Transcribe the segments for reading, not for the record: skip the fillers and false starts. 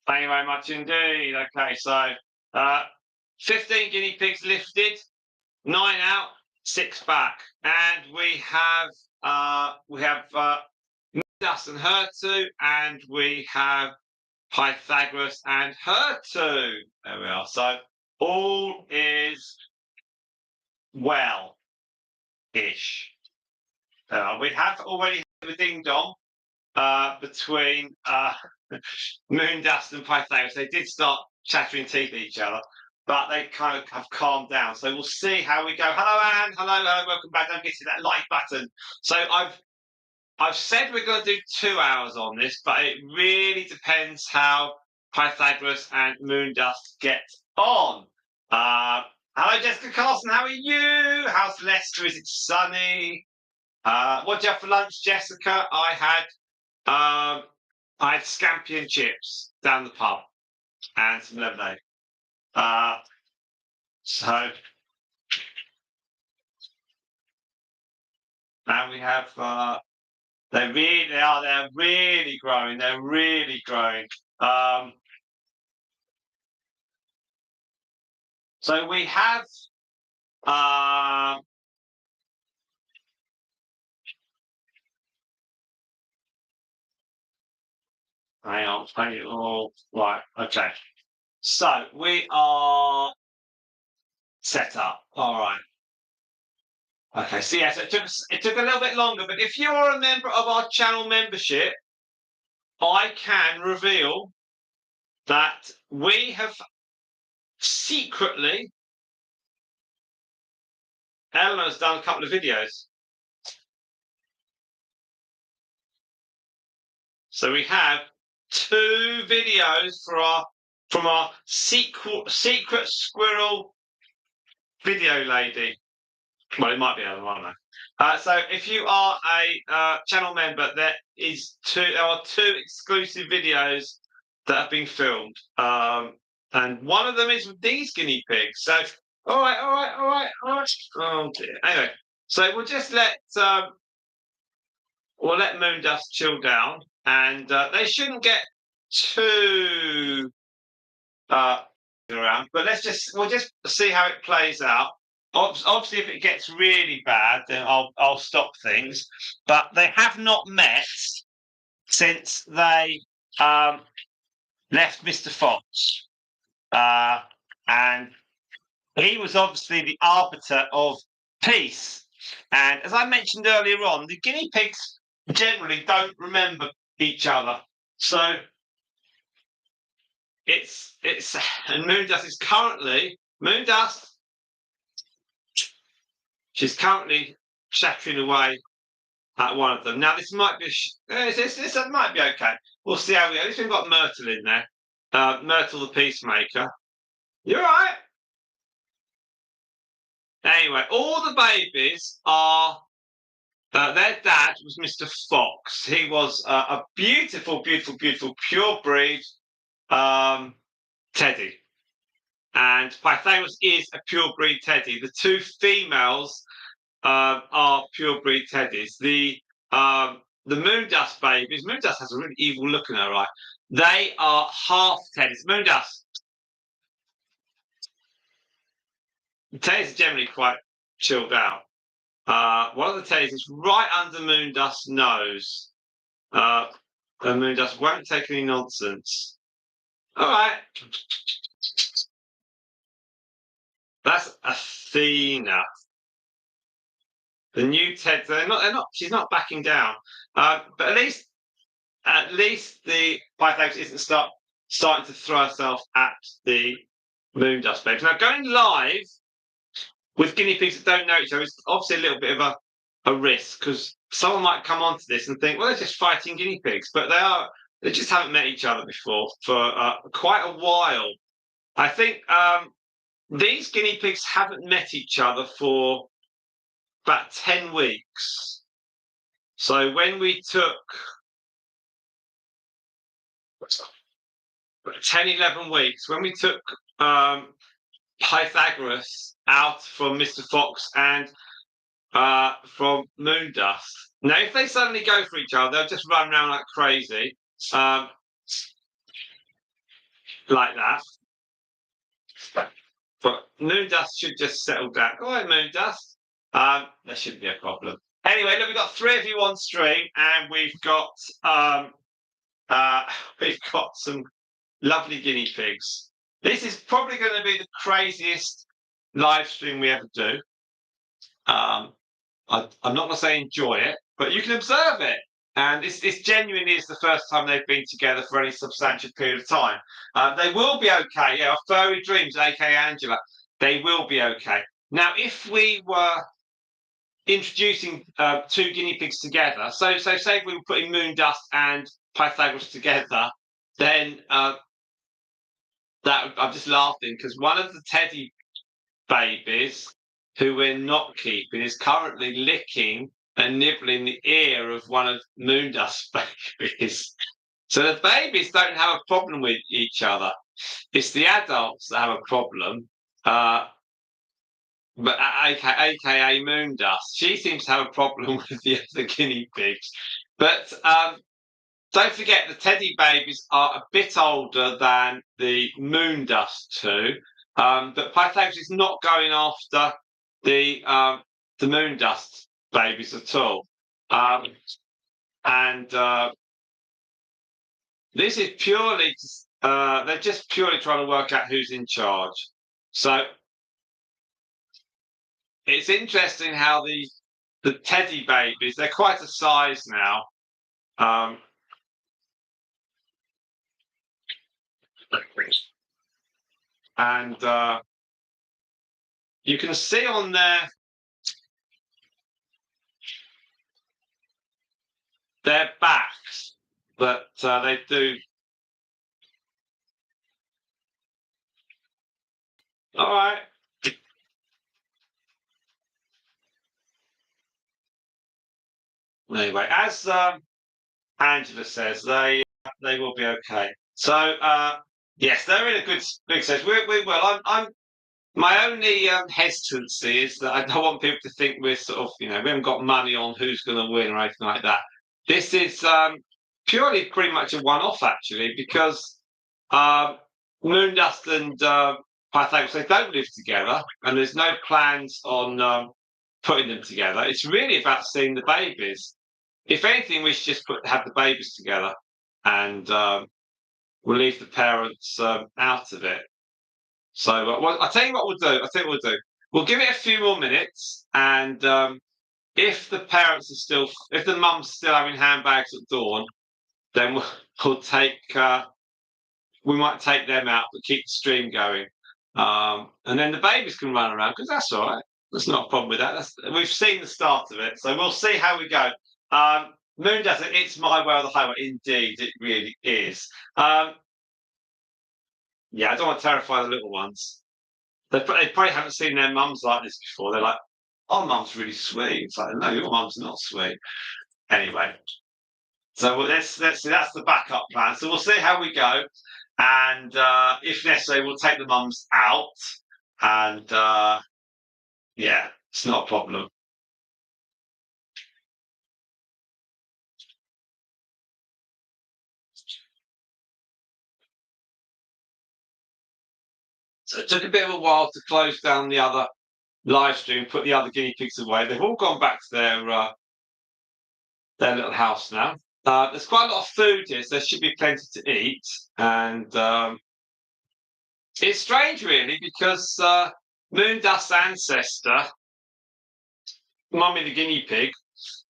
Thank you very much indeed. Okay, so 15 guinea pigs lifted, 9 out, 6 back, and we have Moondust and her two, and we have Pythagoras and her two. There we are. So all is well-ish. We have already had a ding dong between Moondust and Pythagoras. They did start chattering teeth at each other, but they kind of have calmed down. So we'll see how we go. Hello, Anne. Hello, welcome back. Don't get to that like button. So I've said we're going to do 2 hours on this, but it really depends how Pythagoras and Moondust get on. Hello, Jessica Carlson. How are you? How's Leicester? Is it sunny? What did you have for lunch, Jessica? I had scampi and chips down the pub and some lemonade. So now we have. They're really growing. They're really growing. So we have. Hang on. Oh, right. Okay. So we are set up. All right. Okay. So yes, it took a little bit longer, but if you are a member of our channel membership, I can reveal that we have secretly. Eleanor's done a couple of videos. So we have 2 videos from our secret squirrel video lady. Well, it might be Eleanor, I don't know. So if you are a channel member, there are 2 exclusive videos that have been filmed. And one of them is with these guinea pigs. So all right. Oh dear. Anyway, so we'll just let Moondust chill down, and they shouldn't get too around. But we'll just see how it plays out. Obviously, if it gets really bad, then I'll stop things. But they have not met since they left Mr. Fox, and he was obviously the arbiter of peace. And as I mentioned earlier on, the guinea pigs generally don't remember each other. So and Moondust. She's currently chattering away at one of them. Now this might be this might be okay. We'll see how we go. At least we've got Myrtle in there. Myrtle the peacemaker. You're right. Anyway, all the babies are. Their dad was Mr. Fox. He was a beautiful pure breed teddy, and Pythagoras is a pure breed teddy. The 2 females are pure breed teddies. The Moondust babies. Moondust has a really evil look in her eye. They are half teddies. Moondust. Teddies are generally quite chilled out. One of the teddies is right under Moondust's nose. And Moondust won't take any nonsense. All right. That's Athena. The new Ted. She's not backing down. But at least the Pythagoras isn't starting to throw herself at the Moondust babes. Now going live with guinea pigs that don't know each other is obviously a little bit of a risk, because someone might come onto this and think, well, they're just fighting guinea pigs, but they just haven't met each other before for quite a while. I think these guinea pigs haven't met each other for about 10 weeks. So when we took 10, 11 weeks, when we took Pythagoras out from Mr. Fox and from Moondust. Now, if they suddenly go for each other, they'll just run around like crazy. like that. But Moondust should just settle down. Go ahead, Moondust. There shouldn't be a problem. Anyway, look, we've got 3 of you on stream, and we've got some lovely guinea pigs. This is probably going to be the craziest live stream we ever do. I'm not going to say enjoy it, but you can observe it. And this genuinely is the first time they've been together for any substantial period of time. They will be okay. Yeah, Furry Dreams, aka Angela, they will be okay. Now, if we were introducing 2 guinea pigs together, so say if we were putting Moondust and Pythagoras together, then I'm just laughing because one of the teddy babies who we're not keeping is currently licking and nibbling the ear of one of Moondust's babies. So the babies don't have a problem with each other. It's the adults that have a problem. But AKA Moondust, she seems to have a problem with the other guinea pigs. But don't forget, the teddy babies are a bit older than the Moondust 2. But Pythagoras is not going after the Moondust babies at all. This is purely they're just purely trying to work out who's in charge. So it's interesting how the teddy babies, they're quite a size now. And you can see on their backs that they do. All right. Anyway, as Angela says, they will be okay. So yes, they're in a good stage. We will. I'm my only hesitancy is that I don't want people to think we're sort of, we haven't got money on who's going to win or anything like that. This is purely pretty much a one-off actually, because Moondust and Pythagoras, they don't live together, and there's no plans on putting them together. It's really about seeing the babies. If anything, we should just have the babies together, and we'll leave the parents out of it. So I'll tell you what we'll do. We'll give it a few more minutes, and if the parents are still, if the mum's still having handbags at dawn, then we'll take. We might take them out, but keep the stream going, and then the babies can run around because that's all right. There's not a problem with that. We've seen the start of it, so we'll see how we go. Moondust, it's my way or the highway. Indeed, it really is. Yeah, I don't want to terrify the little ones. They probably haven't seen their mums like this before. They're like, "Oh, mum's really sweet." It's like, no, your mum's not sweet. Anyway, so let's see. That's the backup plan. So we'll see how we go, and if necessary, we'll take the mums out, and yeah, it's not a problem. So it took a bit of a while to close down the other live stream, put the other guinea pigs away. They've all gone back to their little house now. There's quite a lot of food here, so there should be plenty to eat. And it's strange, really, because Moondust's ancestor, Mummy the guinea pig,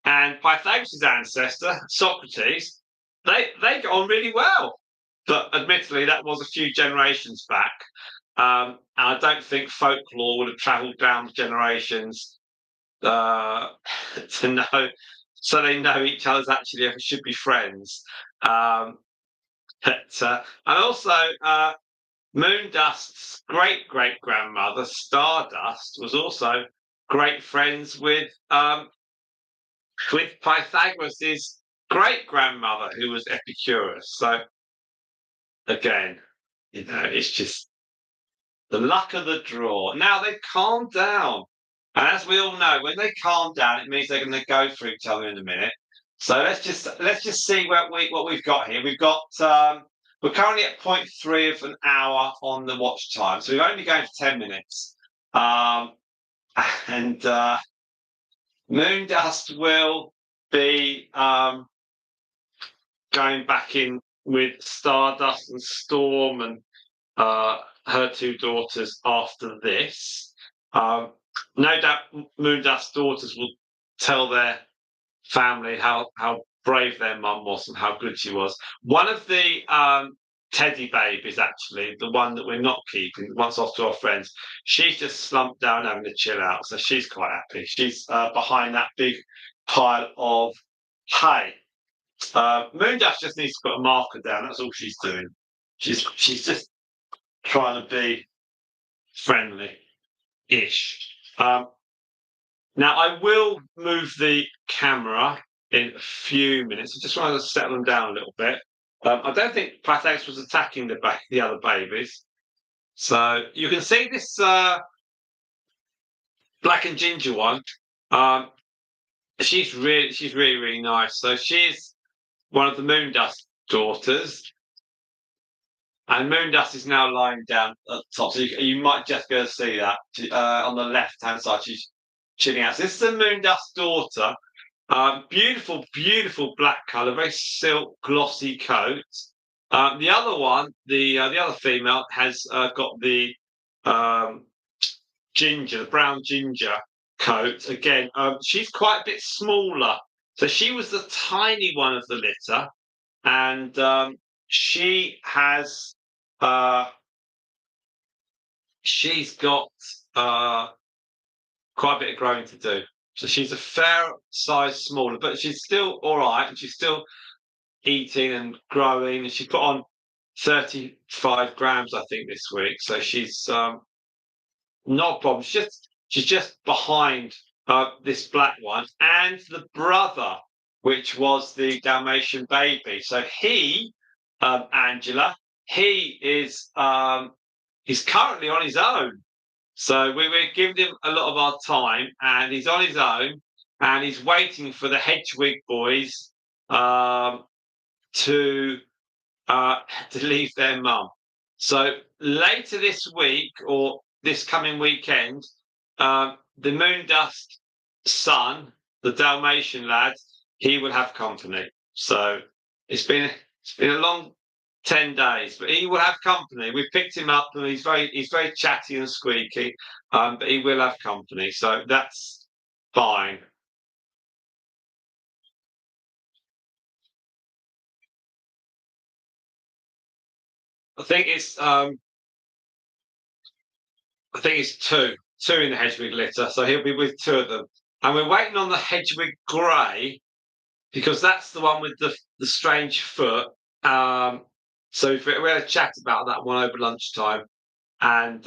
and Pythagoras' ancestor, Socrates, they got on really well. But admittedly, that was a few generations back. And I don't think folklore would have travelled down the generations to know, so they know each other's actually should be friends. And also, Moondust's great grandmother, Stardust, was also great friends with Pythagoras' great grandmother, who was Epicurus. So again, it's just the luck of the draw. Now they've calmed down, and as we all know, when they calm down, it means they're going to go for each other in a minute. So let's just see what we've got here. We've got We're currently at 0.3 of an hour on the watch time, so we're only going for 10 minutes. And Moondust will be going back in with Stardust and Storm and her two daughters after this. No doubt Moondust's daughters will tell their family how brave their mum was and how good she was. One of the teddy babies, actually, the one that we're not keeping, once off to our friends, she's just slumped down having a chill out, so she's quite happy. She's behind that big pile of hay. Moondust just needs to put a marker down. That's all she's doing. She's just trying to be friendly-ish. Now, I will move the camera in a few minutes. I just want to settle them down a little bit. I don't think Pythagoras was attacking the other babies. So you can see this black and ginger one. She's really nice. So she's one of the Moondust daughters. And Moondust is now lying down at the top. So you might just go see that on the left-hand side. She's chilling out. So this is the Moondust daughter. Beautiful, beautiful black colour, very silk, glossy coat. The other one, the other female, has got the ginger, the brown ginger coat. Again, she's quite a bit smaller. So she was the tiny one of the litter, and she has she's got quite a bit of growing to do. So she's a fair size smaller, but she's still all right, and she's still eating and growing. And she put on 35 grams, I think, this week. So she's not a problem. She's just behind this black one and the brother, which was the Dalmatian baby. So he, Angela, he is he's currently on his own. So we're giving him a lot of our time, and he's on his own, and he's waiting for the Hedgewig boys to leave their mum. So later this week or this coming weekend, the Moondust son, the Dalmatian lad, he will have company. So it's been a long 10 days, but he will have company. We've picked him up, and he's very chatty and squeaky, but he will have company, so that's fine. I think it's two in the Hedgewig litter, so he'll be with two of them, and we're waiting on the Hedgewig Grey because that's the one with the strange foot. So we had a chat about that one over lunchtime, and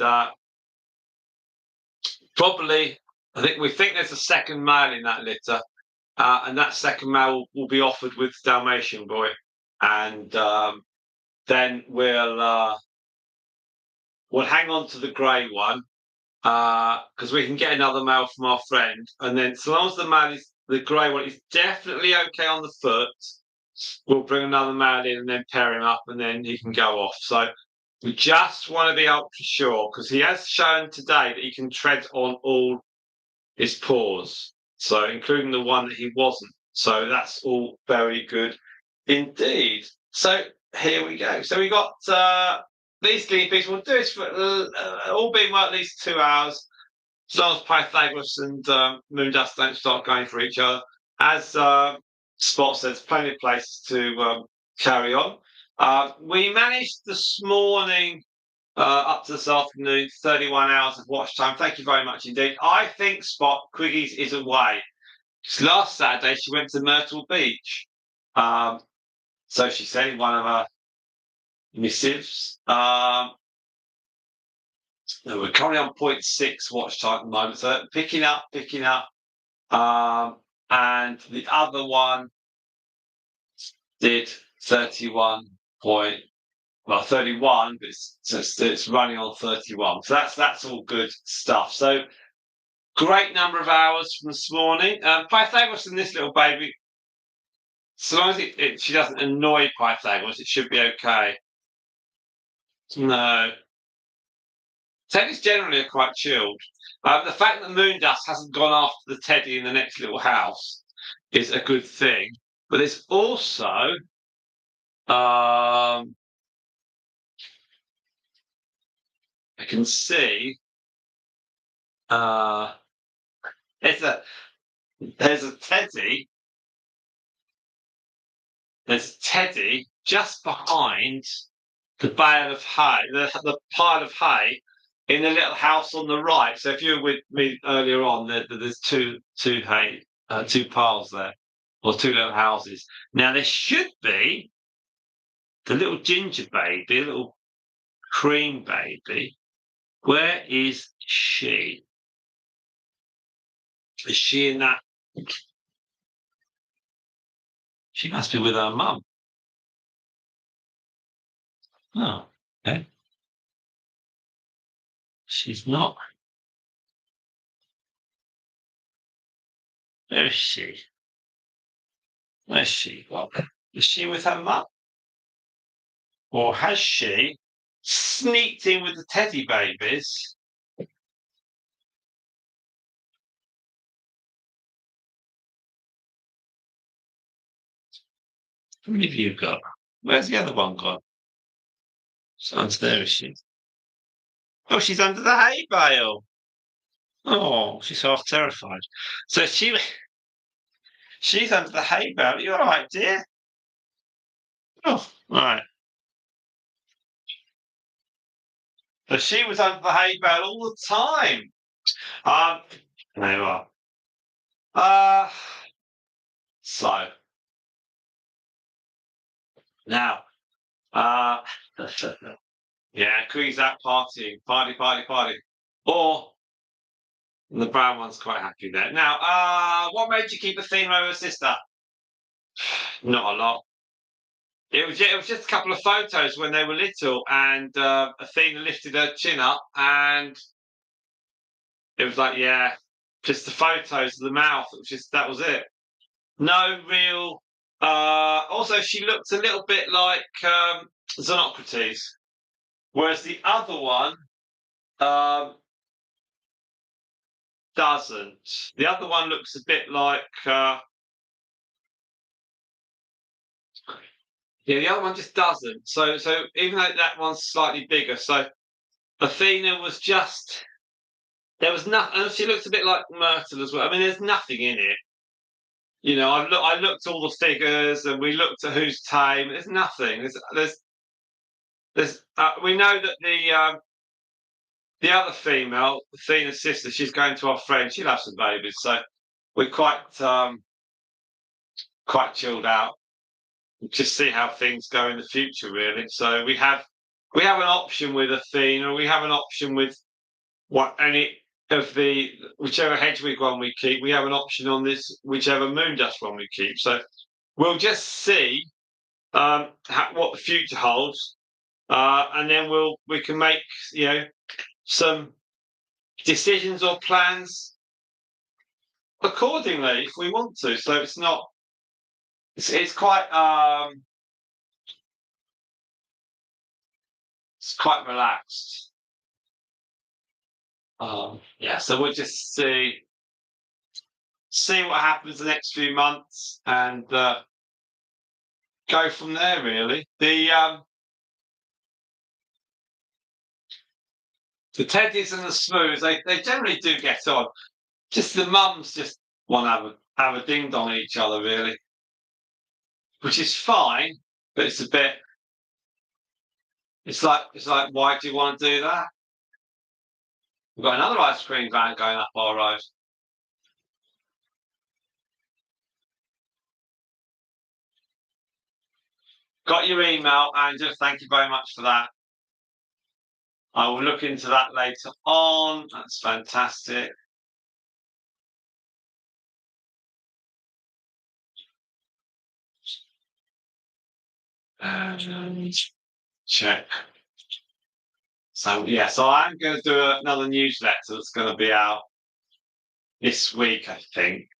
probably we think there's a second male in that litter, and that second male will be offered with Dalmatian boy, and then we'll hang on to the grey one because we can get another male from our friend, and then so long as the grey one is definitely okay on the foot, we'll bring another male in and then pair him up, and then he can go off. So we just want to be ultra sure because he has shown today that he can tread on all his paws, so including the one that he wasn't. So that's all very good indeed. So here we go. So we got these guinea pigs. We'll do this for all being well at least 2 hours, as long as Pythagoras and Moondust don't start going for each other. As Spot says, plenty of places to carry on. We managed this morning up to this afternoon, 31 hours of watch time. Thank you very much indeed. I think Spot Quiggies is away. Last Saturday she went to Myrtle Beach. So she said in one of her missives. We're currently on 0.6 watch time at the moment, so picking up. And the other one did 31, but it's running on 31. So that's all good stuff. So great number of hours from this morning. Pythagoras and this little baby, so long as she doesn't annoy Pythagoras, it should be okay. No. Teddies generally are quite chilled. The fact that Moondust hasn't gone after the teddy in the next little house is a good thing. But there's also I can see there's a there's a teddy there's a teddy just behind the bale of hay, the pile of hay in the little house on the right. So if you were with me earlier on, there's two piles there, or two little houses. Now there should be the little ginger baby, little cream baby. Where is she? Is she in that? She must be with her mum. Oh, okay. She's not. Where is she? Where's she? Well, is she with her mum? Or has she sneaked in with the teddy babies? How many have you got? Where's the other one gone? Someone's there, is she? Oh, she's under the hay bale. Oh, she's half terrified. So she's under the hay bale. You all right, dear? Oh, right. So she was under the hay bale all the time. Um, there you are. So now, yeah, Queen's out partying, party. Or the brown one's quite happy there. Now, what made you keep Athena over her sister? Not a lot. It was just a couple of photos when they were little, and Athena lifted her chin up, and it was like, yeah, just the photos of the mouth. It was just that was it. No real. Also, she looked a little bit like Xenocrates, whereas the other one um, doesn't. The other one looks a bit like. Yeah, the other one just doesn't. So even though that one's slightly bigger, so Athena was just there was nothing. And she looks a bit like Myrtle as well. I mean, there's nothing in it. You know, I looked at all the figures, and we looked at who's tame. There's nothing. There's we know that the other female, Athena's sister, she's going to our friend. She'll have some babies, so we're quite chilled out. Just see how things go in the future, really. So we have an option with Athena. We have an option with what any of the whichever Hedwig one we keep. We have an option on this whichever Moondust one we keep. So we'll just see what the future holds, and then we can make some decisions or plans accordingly if we want to. So it's not. It's quite it's quite relaxed. Yeah, so we'll just see what happens the next few months and go from there. Really, the teddies and the smooths they generally do get on. Just the mums just want to have a ding dong at each other, really, which is fine, but it's a bit. It's like why do you want to do that? We've got another ice cream van going up our road. Got your email, Andrew. Thank you very much for that. I will look into that later on. That's fantastic. And check. So yeah, so I'm going to do another newsletter that's going to be out this week, I think.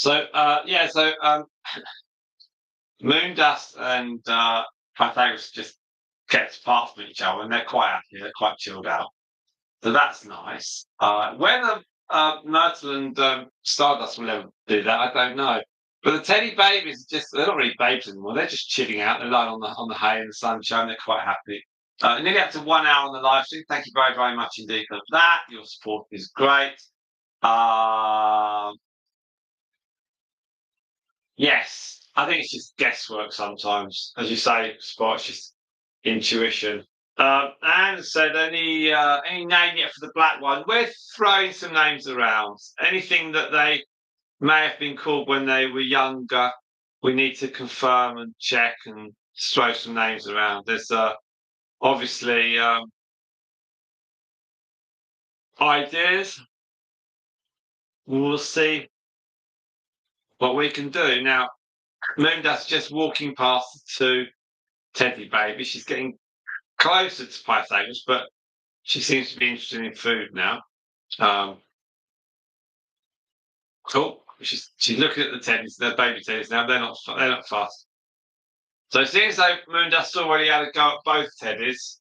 So yeah, so Moondust and Pythagoras just kept apart from each other, and they're quite happy. They're quite chilled out. So that's nice. Whether Myrtle and Stardust will ever do that, I don't know. But the teddy babies they're not really babies anymore. They're just chilling out. They're lying on the hay in the sunshine. They're quite happy. Nearly up to 1 hour on the live stream. Thank you very, very much indeed for that. Your support is great. Yes, I think it's just guesswork sometimes. As you say, Spot, it's just intuition. Anne said, any name yet for the black one? We're throwing some names around. Anything that they may have been called when they were younger, we need to confirm and check and throw some names around. There's obviously ideas. We'll see what we can do. Now, Moondust's just walking past the two teddy babies. She's getting closer to Pythagoras, but she seems to be interested in food now. Oh, she's looking at the teddies, the baby teddies now. They're not fast. So it seems like Moondust already had a go at both teddies,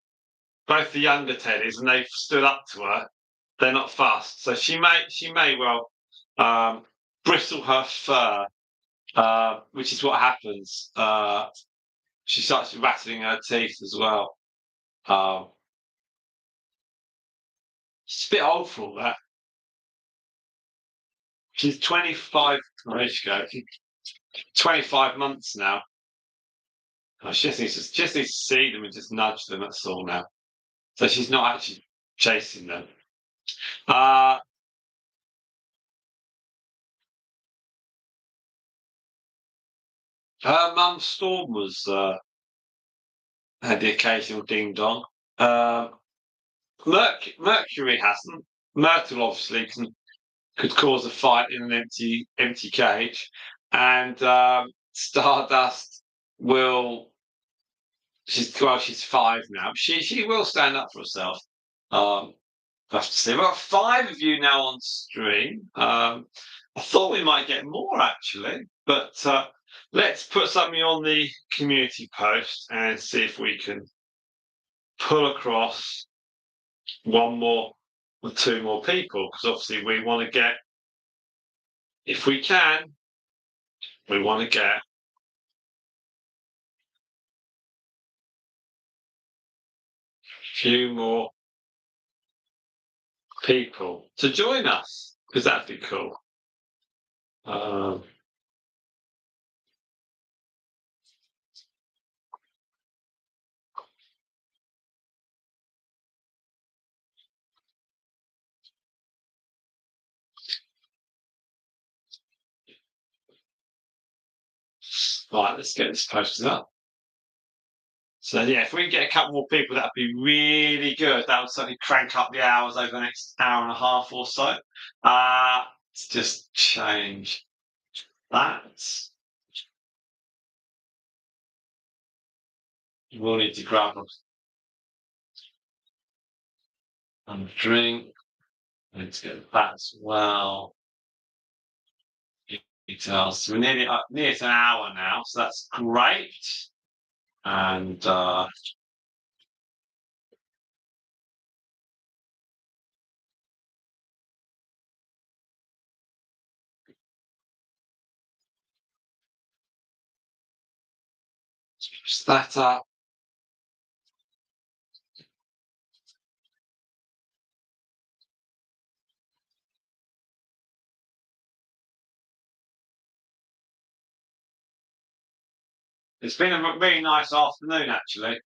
both the younger teddies, and they've stood up to her. They're not fast, so she may well bristle her fur, which is what happens. She starts rattling her teeth as well. She's a bit old for all that. She's 25. Where did she go? 25 months now. Oh, she just needs to see them and just nudge them. That's all now. So she's not actually chasing them. Uh, Her mum Storm had the occasional ding dong. Mercury hasn't. Myrtle obviously could cause a fight in an empty cage, and Stardust will. She's 5 now. She will stand up for herself. Um, I have to say, we've got 5 of you now on stream. I thought we might get more actually, but let's put something on the community post and see if we can pull across one more or 2 more people, because obviously we want to get, if we can, we want to get a few more people to join us, because that'd be cool. Right, let's get this posted up. So yeah, if we can get a couple more people, that'd be really good. That would certainly crank up the hours over the next hour and a half or so. Let's just change that. We'll need to grab a drink. Let's get that as well. Details. So we're nearly to an hour now, so that's great. And just that up. It's been a really nice afternoon, actually.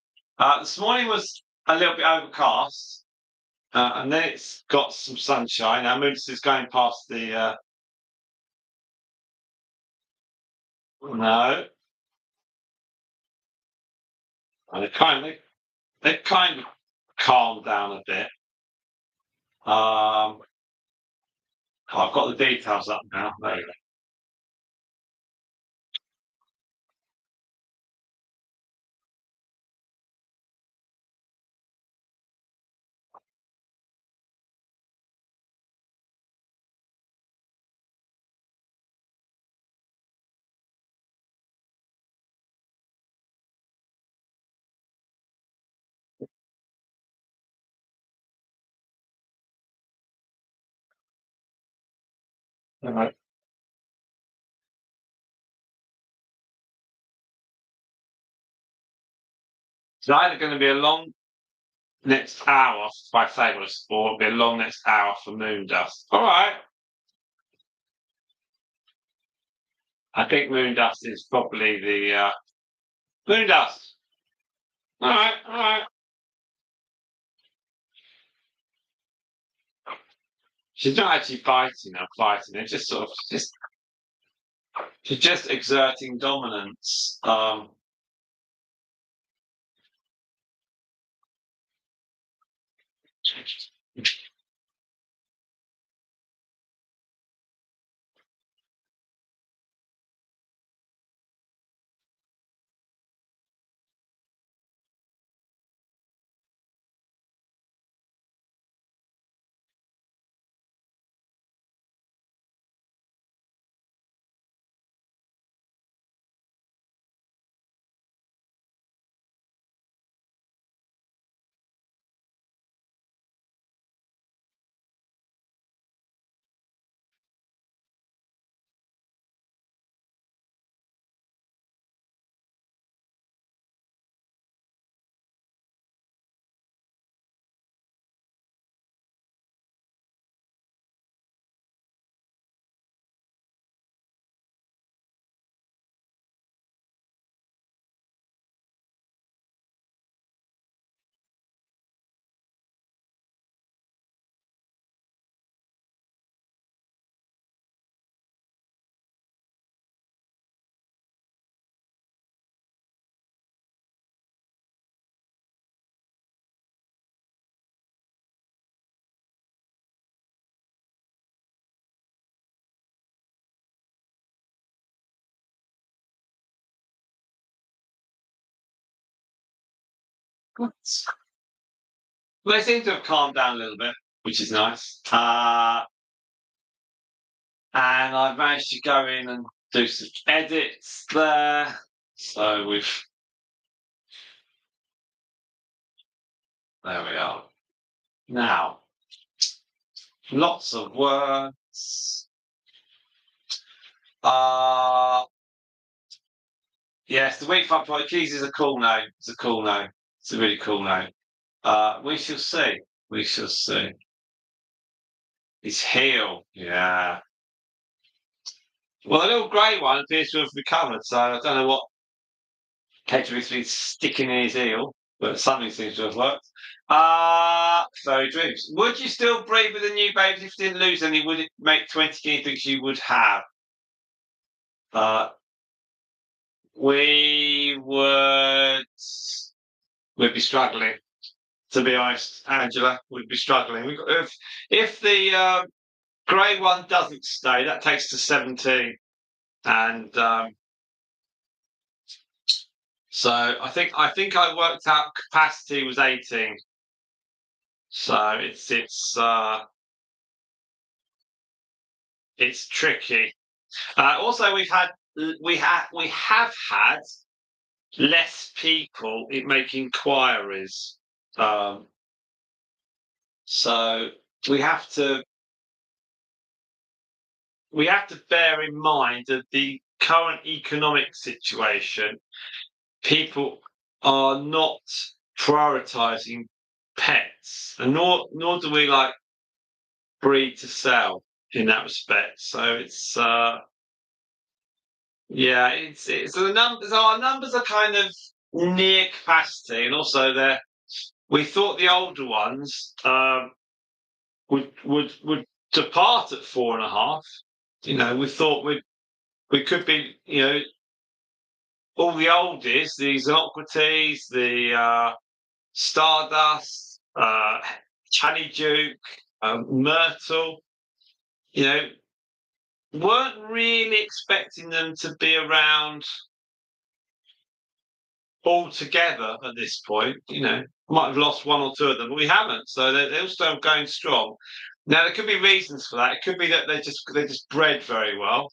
This morning was a little bit overcast, and then it's got some sunshine. Now, Moondust is going past the. No, and they kind of calmed down a bit. I've got the details up now. There you go. All right. It's either going to be a long next hour for Pythagoras or it'll be a long next hour for Moondust. All right. I think Moondust is probably the Moondust. All right, all right. She's not actually fighting or fighting. It's just sort of just she's just exerting dominance. They seem to have calmed down a little bit, which is nice. And I've managed to go in and do some edits there. So there we are. Now, lots of words. Yes, the week 5 point keys is a cool name. It's a cool name. It's a really cool name. We shall see. We shall see. It's heel. Yeah. Well, the little grey one appears to have recovered, so I don't know what Hedger's been sticking in his heel, but something seems to have worked. Fairy dreams. Would you still breed with the new babies if you didn't lose any? Would it make 20 guinea pigs you would have? We would. We'd be struggling, to be honest, Angela. We'd be struggling. If the grey one doesn't stay, that takes to 17, and so I think I worked out capacity was 18. So it's tricky. Also, we have had less people make inquiries. So we have to bear in mind that the current economic situation, people are not prioritizing pets, and nor do we like breed to sell in that respect. So it's yeah, it's the numbers. Our numbers are kind of near capacity, and also we thought the older ones would depart at 4.5. We thought we could be, all the oldies, the Xenocrates, the Stardust, Chatty Duke, Myrtle, you know, weren't really expecting them to be around all together at this point. Might have lost one or two of them, but we haven't. So they're still going strong. Now there could be reasons for that. It could be that they just bred very well.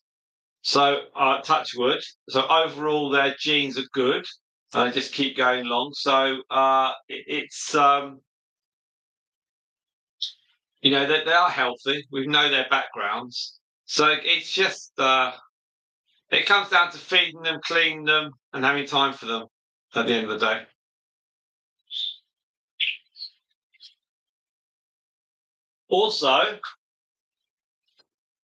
So touch wood. So overall, their genes are good. Just keep going along. So it's they are healthy. We know their backgrounds. So it's just it comes down to feeding them, cleaning them, and having time for them at the end of the day. Also,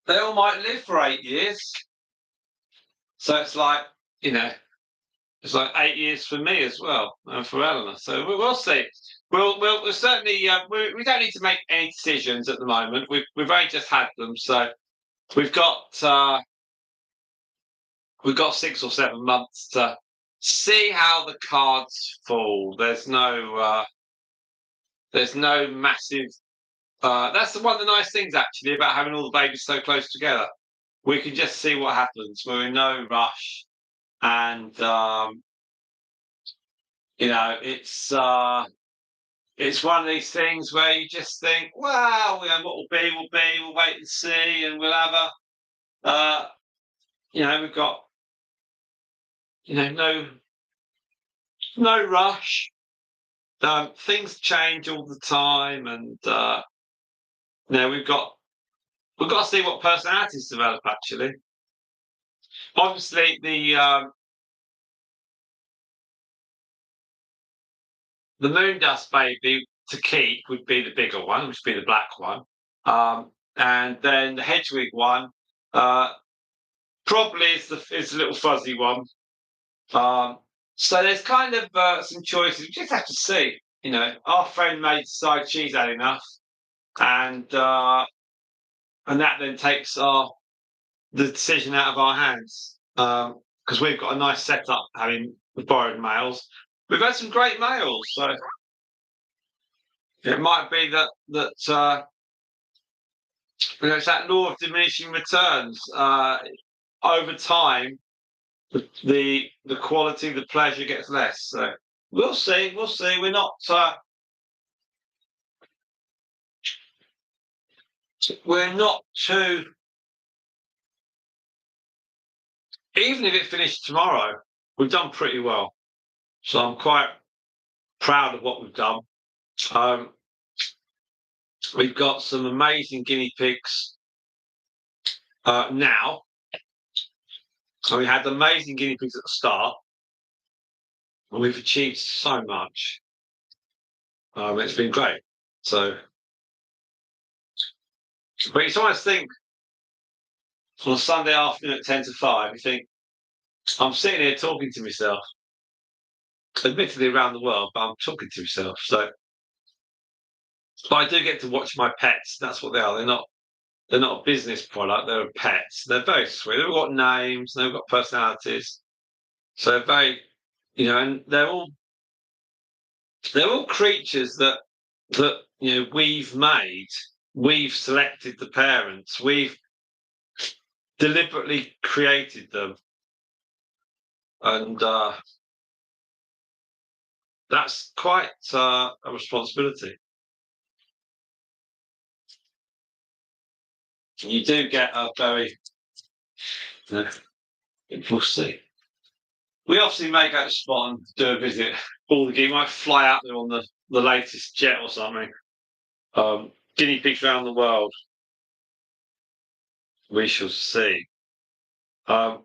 they all might live for 8 years. So it's like, you know, it's like 8 years for me as well, and for Eleanor. So we'll see. We'll certainly we don't need to make any decisions at the moment. We've only just had them, so we've got uh, we've got 6 or 7 months to see how the cards fall. There's no massive. That's one of the nice things actually about having all the babies so close together. We can just see what happens. We're in no rush, and you know, it's one of these things where you just think, well, you know, what will be will be. We'll wait and see, and we'll have you know, we've got, you know, no rush. Things change all the time, and you know, we've got to see what personalities develop. Actually, obviously, the Moondust baby to keep would be the bigger one, which would be the black one, and then the Hedwig one uh, probably is the little fuzzy one. Um, so there's kind of some choices. We just have to see. You know, our friend may decide she's had enough, and that then takes the decision out of our hands, because we've got a nice setup having the borrowed males. We've had some great males, so it might be that you know, it's that law of diminishing returns. Over time, the quality, the pleasure gets less. So we'll see. We'll see. We're not too. Even if it finished tomorrow, we've done pretty well. So I'm quite proud of what we've done. Um, we've got some amazing guinea pigs now. And we had amazing guinea pigs at the start, and we've achieved so much. It's been great. So, but you sometimes think on a Sunday afternoon at 10 to 5, you think, I'm sitting here talking to myself, admittedly around the world, but I'm talking to myself. So, but I do get to watch my pets. That's what they are. They're not a business product. They're pets. They're very sweet. They've got names. They've got personalities. So they're very, you know, and they're all creatures that you know we've made. We've selected the parents. We've deliberately created them, and that's quite a responsibility. You do get a very, you know, we'll see. We obviously may go to spot and do a visit. All the game might fly out there on the latest jet or something. Guinea pigs around the world. We shall see. Um,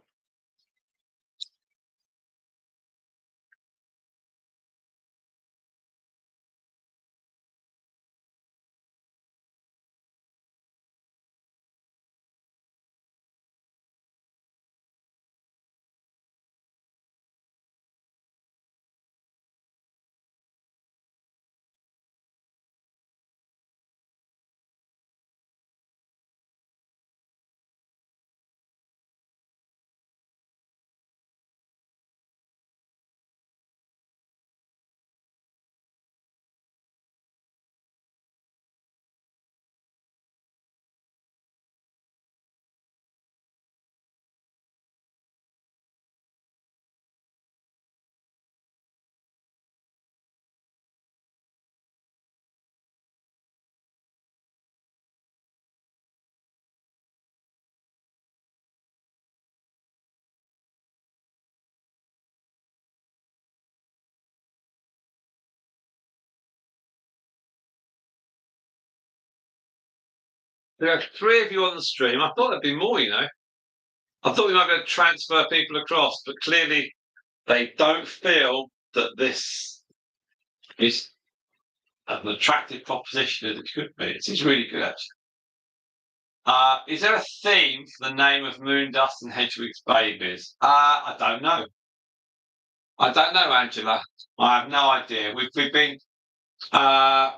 There are 3 of you on the stream. I thought there'd be more, you know. I thought we might be able to transfer people across, but clearly they don't feel that this is an attractive proposition as it could be. It seems really good, actually. Is there a theme for the name of Moondust and Hedwig's babies? I don't know. I don't know, Angela. I have no idea. Uh,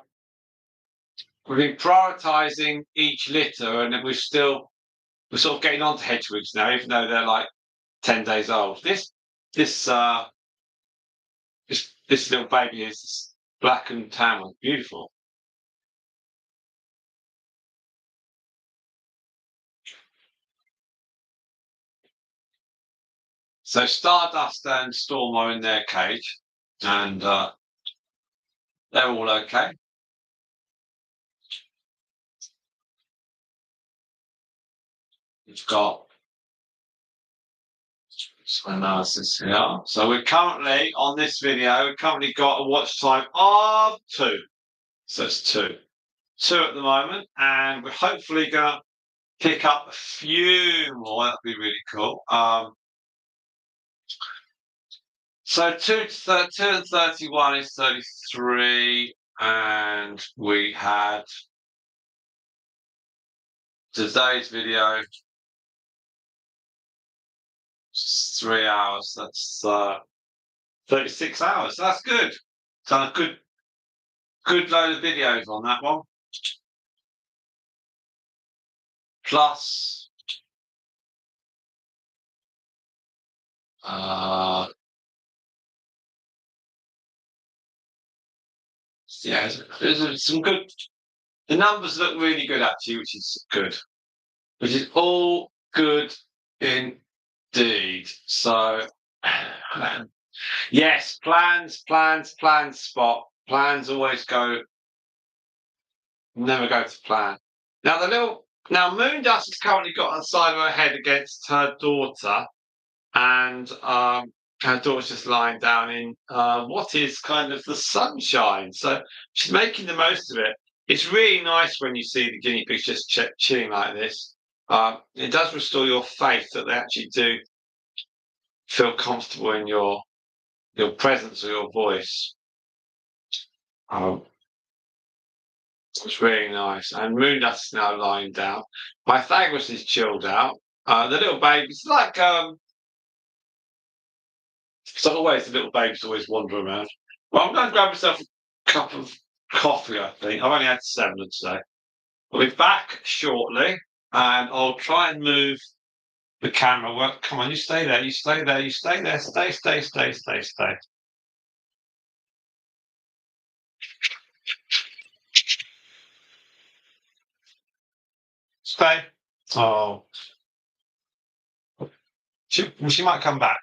we've been prioritising each litter, and we're sort of getting on to Hedwigs now, even though they're like 10 days old. This this little baby is black and tan one, beautiful. So Stardust and Storm are in their cage, and they're all okay. We've got some analysis here. So we're currently on this video. We've currently got a watch time of 2. So it's 2 at the moment, and we're hopefully going to pick up a few more. That'd be really cool. So 2 and 31 is 33, and we had today's video 3 hours. That's 36 hours. So that's good. So a good load of videos on that one. Plus, yeah, there's some good. The numbers look really good actually, which is good. Which is all good indeed. So, yes, plans, Spot. Plans always never go to plan. Now Moondust has currently got a side of her head against her daughter, and her daughter's just lying down in what is kind of the sunshine. So she's making the most of it. It's really nice when you see the guinea pigs just chilling like this. It does restore your faith that they actually do feel comfortable in your presence or your voice. It's really nice. And Moondust is now lying down. Pythagoras is chilled out. The little baby's like so always the little babies always wander around. Well, I'm going to grab myself a cup of coffee, I think. I've only had 7 today. I'll be back shortly, and I'll try and move the camera. Well, come on, you stay there, you stay there, you stay there. Stay. Stay. Oh. She might come back.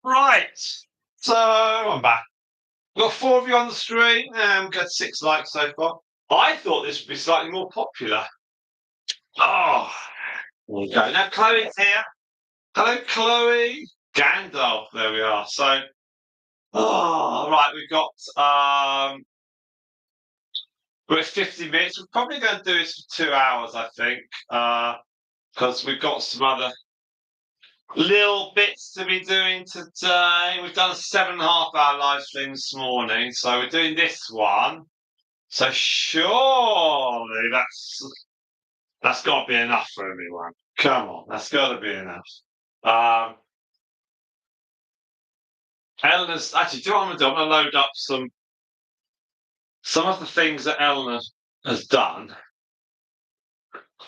Right. So I'm back. We've got 4 of you on the stream and got 6 likes so far. I thought this would be slightly more popular. Oh, there we go. Now Chloe's here. Hello, Chloe. Gandalf. There we are. So, right, we've got we're at 50 minutes. We're probably going to do this for 2 hours, I think, because we've got some other little bits to be doing today. We've done a 7.5 hour live stream this morning, so we're doing this one. So surely that's got to be enough for everyone. Come on, that's got to be enough. Eleanor's actually. Do you know what I'm gonna do? I'm gonna load up some of the things that Eleanor has done.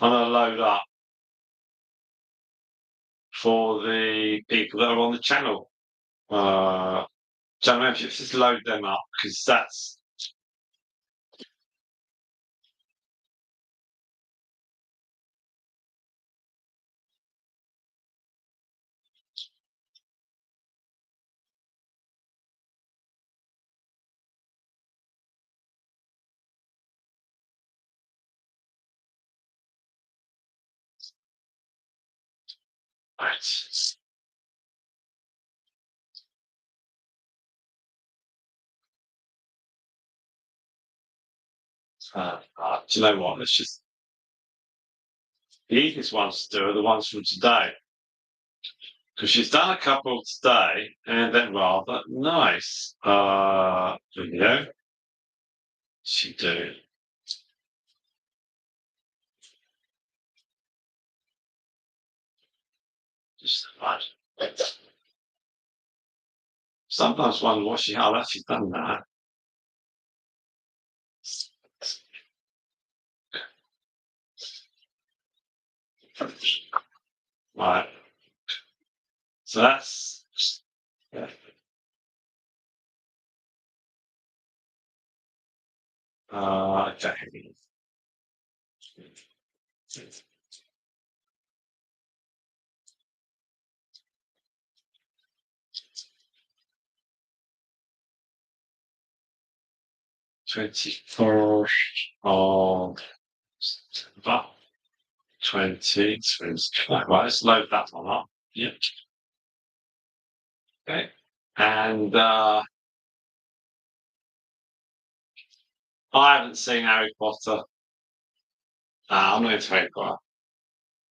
I'm gonna load up for the people that are on the channel. Channel memberships, just load them up because that's. Right. Do you know what? Let's just. The easiest ones to do are the ones from today. Because she's done a couple today and then rather nice video. She do. Just right. Sometimes wonder what she had actually done that. Right. So that's yeah. Okay. 24th of September 2020. Right, let's load that one up. Yep. Okay. And I haven't seen Harry Potter. I'm not into Harry Potter.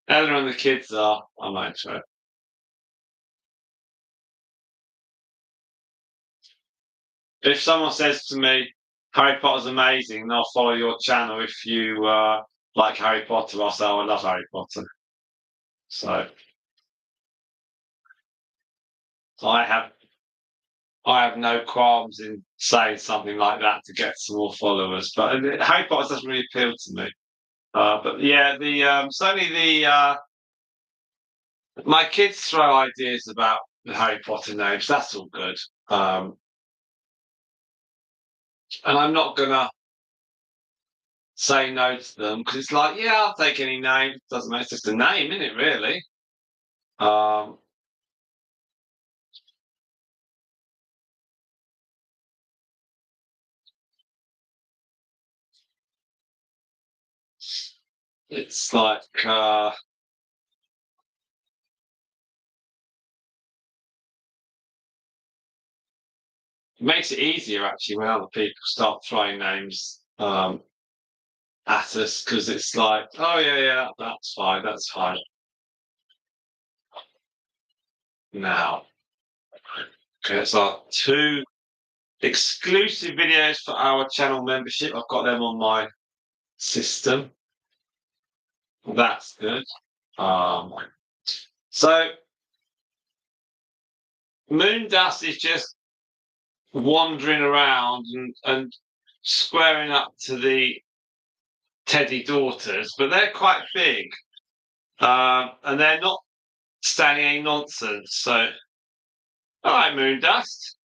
Eleanor and the kids are. I'm not into it. If someone says to me, Harry Potter's amazing, and I'll follow your channel if you like Harry Potter, I'll say, oh, I love Harry Potter. So I have no qualms in saying something like that to get some more followers. But Harry Potter doesn't really appeal to me. But yeah, certainly my kids throw ideas about the Harry Potter names. That's all good. And I'm not gonna say no to them because it's like, yeah, I'll take any name. Doesn't matter. It's just a name, isn't it? Really. Um, it's like it makes it easier actually when other people start throwing names at us because it's like, oh yeah, that's fine, that's fine. Now, okay, so our 2 exclusive videos for our channel membership. I've got them on my system. That's good. So Moondust is just wandering around and squaring up to the Teddy daughters, but they're quite big. And they're not standing any nonsense. So, all right, Moondust.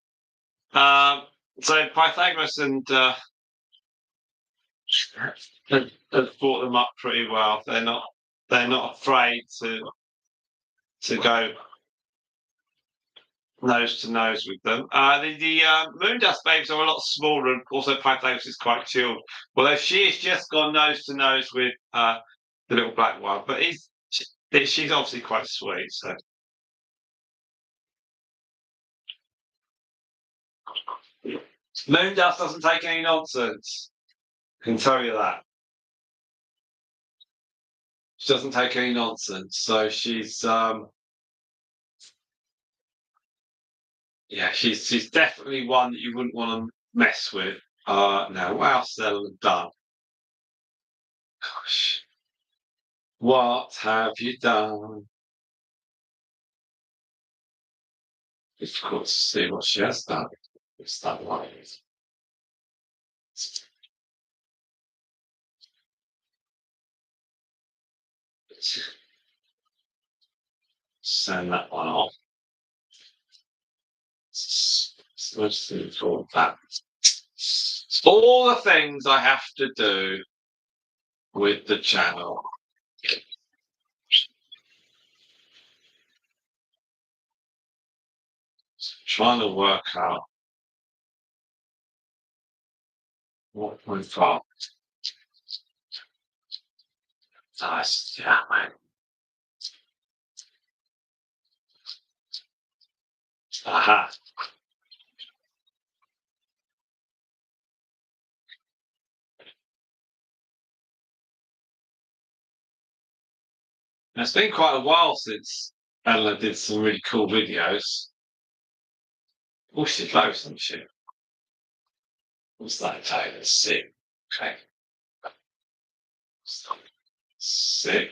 So Pythagoras and have brought them up pretty well. They're not afraid to go nose to nose with them. The Moondust babes are a lot smaller, and also Pythagoras is quite chilled. Although she has just gone nose to nose with the little black one, but she's obviously quite sweet. So Moondust doesn't take any nonsense. I can tell you that. She doesn't take any nonsense. So she's definitely one that you wouldn't want to mess with. Now, what else have they done? Gosh, what have you done? Difficult to see what she has done. It's that one. Send that one off. Let's see for that. All the things I have to do with the channel. Trying to work out what we've got. Nice, yeah, man. Aha. It's been quite a while since Ella did some really cool videos. Oh, she did loads, didn't she? What's that okay? Let's see. Okay. Sick.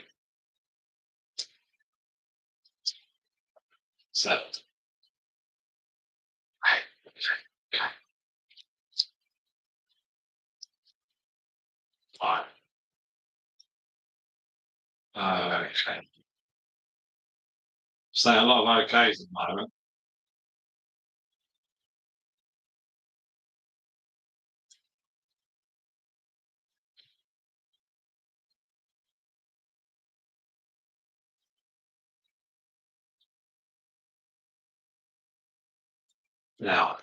Sept. Okay. Fine. Okay. Saying a lot of okays at the moment. Now,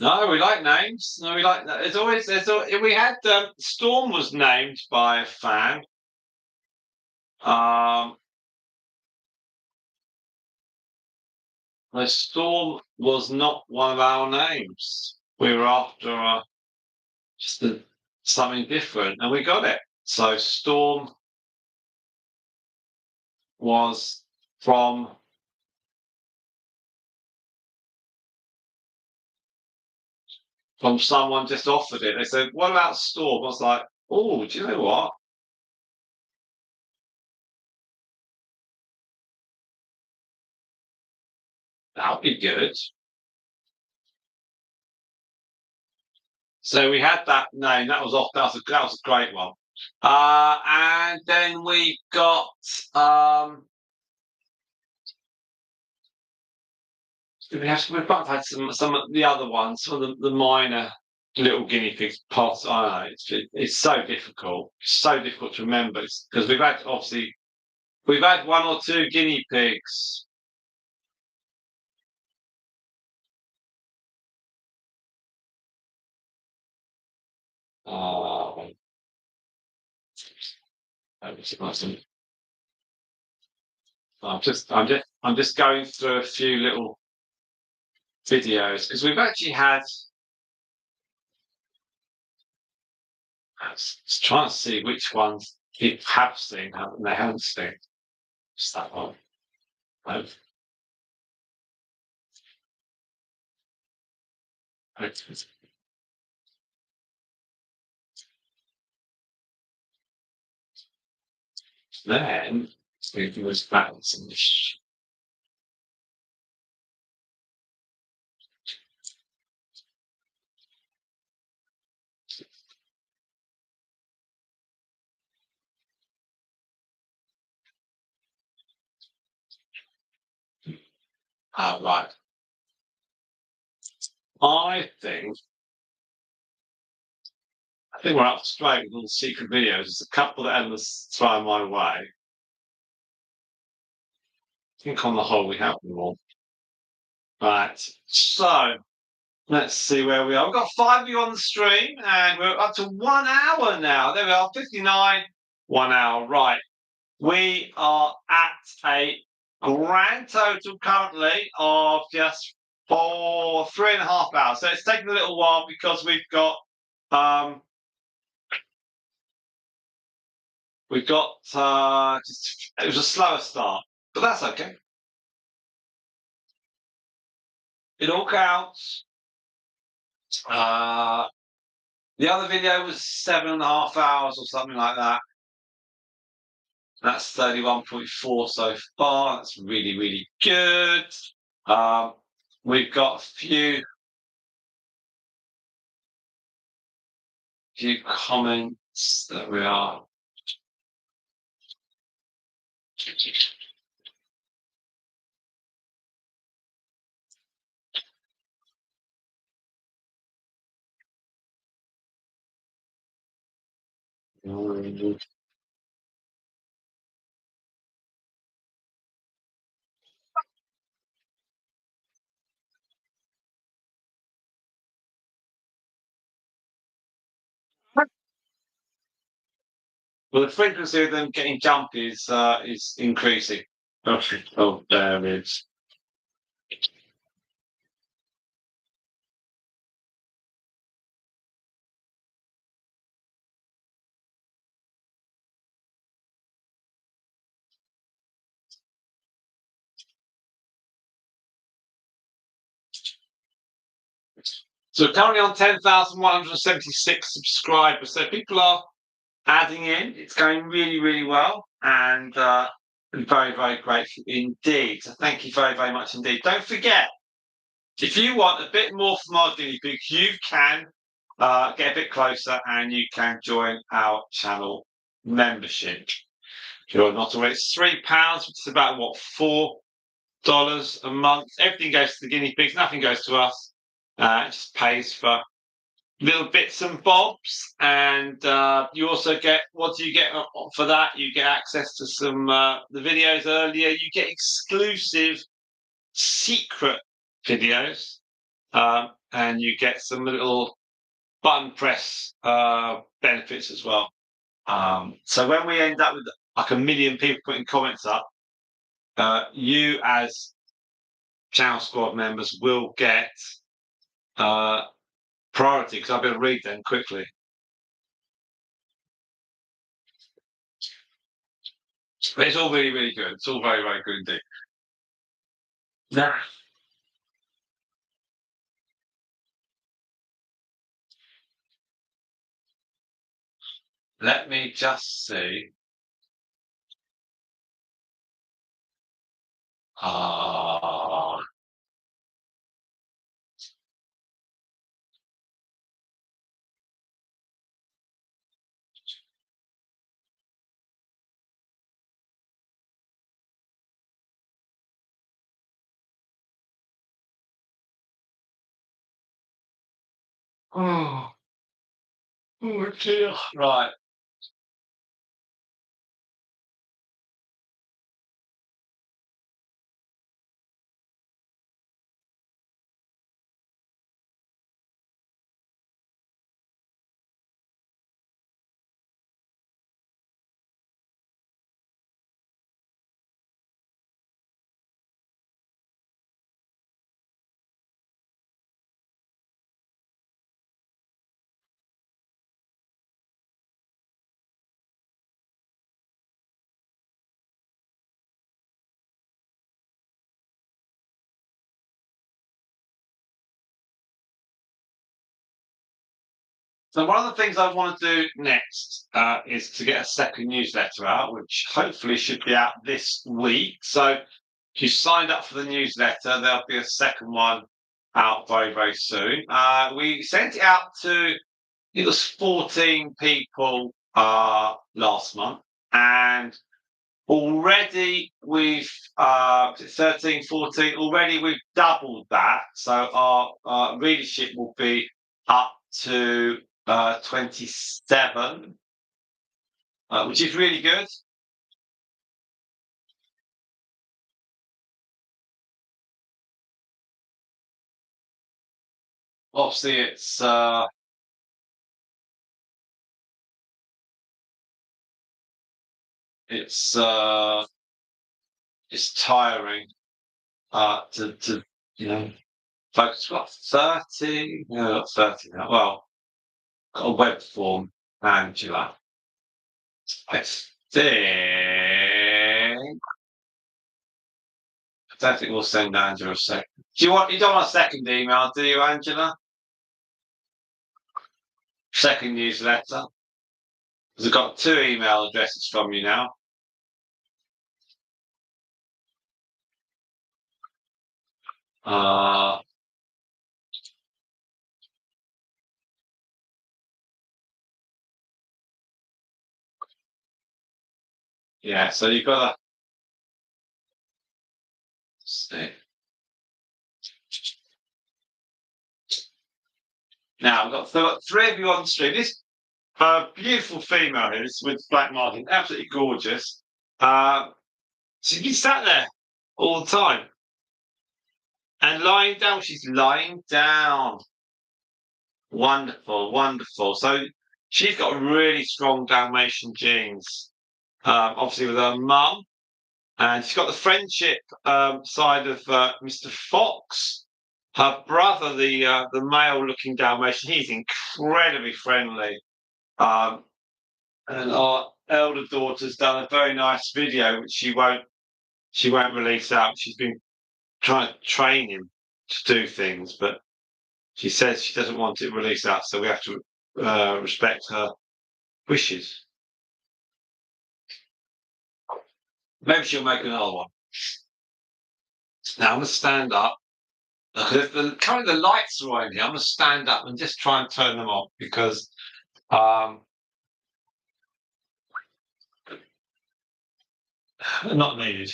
no, we like names. No, we like that. We had Storm was named by a fan. The Storm was not one of our names. We were after something different, and we got it. So Storm was from someone just offered it. They said, "What about Storm?" I was like, "Oh, do you know what? That'll be good." So we had that name. That was off. That was a great one. And then we got we've both had some of the other ones, some of the minor little guinea pigs parts. I know it's so difficult to remember because we've had one or two guinea pigs. Um, I'm just going through a few little videos because we've actually had. I was trying to see which ones people have seen and they haven't seen. Just that one. No. Then we was balancing. Right. I think we're up straight with all the secret videos. There's a couple that Emma's throwing my way. think on the whole we have them all. Right. So let's see where we are. We've got 5 of you on the stream, and we're up to 1 hour now. There we are, 59, 1 hour. Right. We are at a grand total currently of just 3.5 hours. So it's taken a little while because um just it was a slower start, but that's okay. It all counts. The other video was 7.5 hours or something like that. That's 31.4 so far. That's really, really good. We've got a few comments that we are. Well, the frequency of them getting jumpy is increasing. Okay. Oh, there it is. So we're currently on 10,176 subscribers. So people are adding in. It's going really, really well, and very, very grateful indeed. So thank you very, very much indeed. Don't forget, if you want a bit more from our guinea pigs, you can get a bit closer and you can join our channel membership. If you're not already, it's £3, which is about what, $4 a month. Everything goes to the guinea pigs, nothing goes to us. It just pays for little bits and bobs, and you also get, what do you get for that? You get access to some the videos earlier. You get exclusive secret videos, and you get some little button press benefits as well. So when we end up with like 1 million people putting comments up, you as channel squad members will get priority, because I'll be able to read them quickly. But it's all really, really good. It's all very, very good indeed. Now, let me just see. Ah, oh, oh dear. Right. So one of the things I want to do next is to get a second newsletter out, which hopefully should be out this week. So if you signed up for the newsletter, there'll be a second one out very, very soon. We sent it out to, it was 14 people last month, and already we've 13, 14, already we've doubled that. So our readership will be up to 27, which is really good. obviously it's tiring to you know focus. Got 30, no, not 30 now. Well, got a web form, Angela. I think. I don't think we'll send Angela a second. You don't want a second email, do you, Angela? Second newsletter. Because I've got 2 email addresses from you now. Yeah, so you've got to see. Now I've got 3 of you on stream. This beautiful female here, this with black marking, absolutely gorgeous. She's been sat there all the time and lying down. She's lying down. Wonderful, wonderful. So she's got really strong Dalmatian genes, obviously with her mum, and she's got the friendship side of Mr. Fox. Her brother, the male-looking Dalmatian, he's incredibly friendly. And our elder daughter's done a very nice video, which she won't release out. She's been trying to train him to do things, but she says she doesn't want it released out, so we have to respect her wishes. Maybe she'll make another one. Now I'm going to stand up. Currently the lights are on here. I'm going to stand up and just try and turn them off because not needed.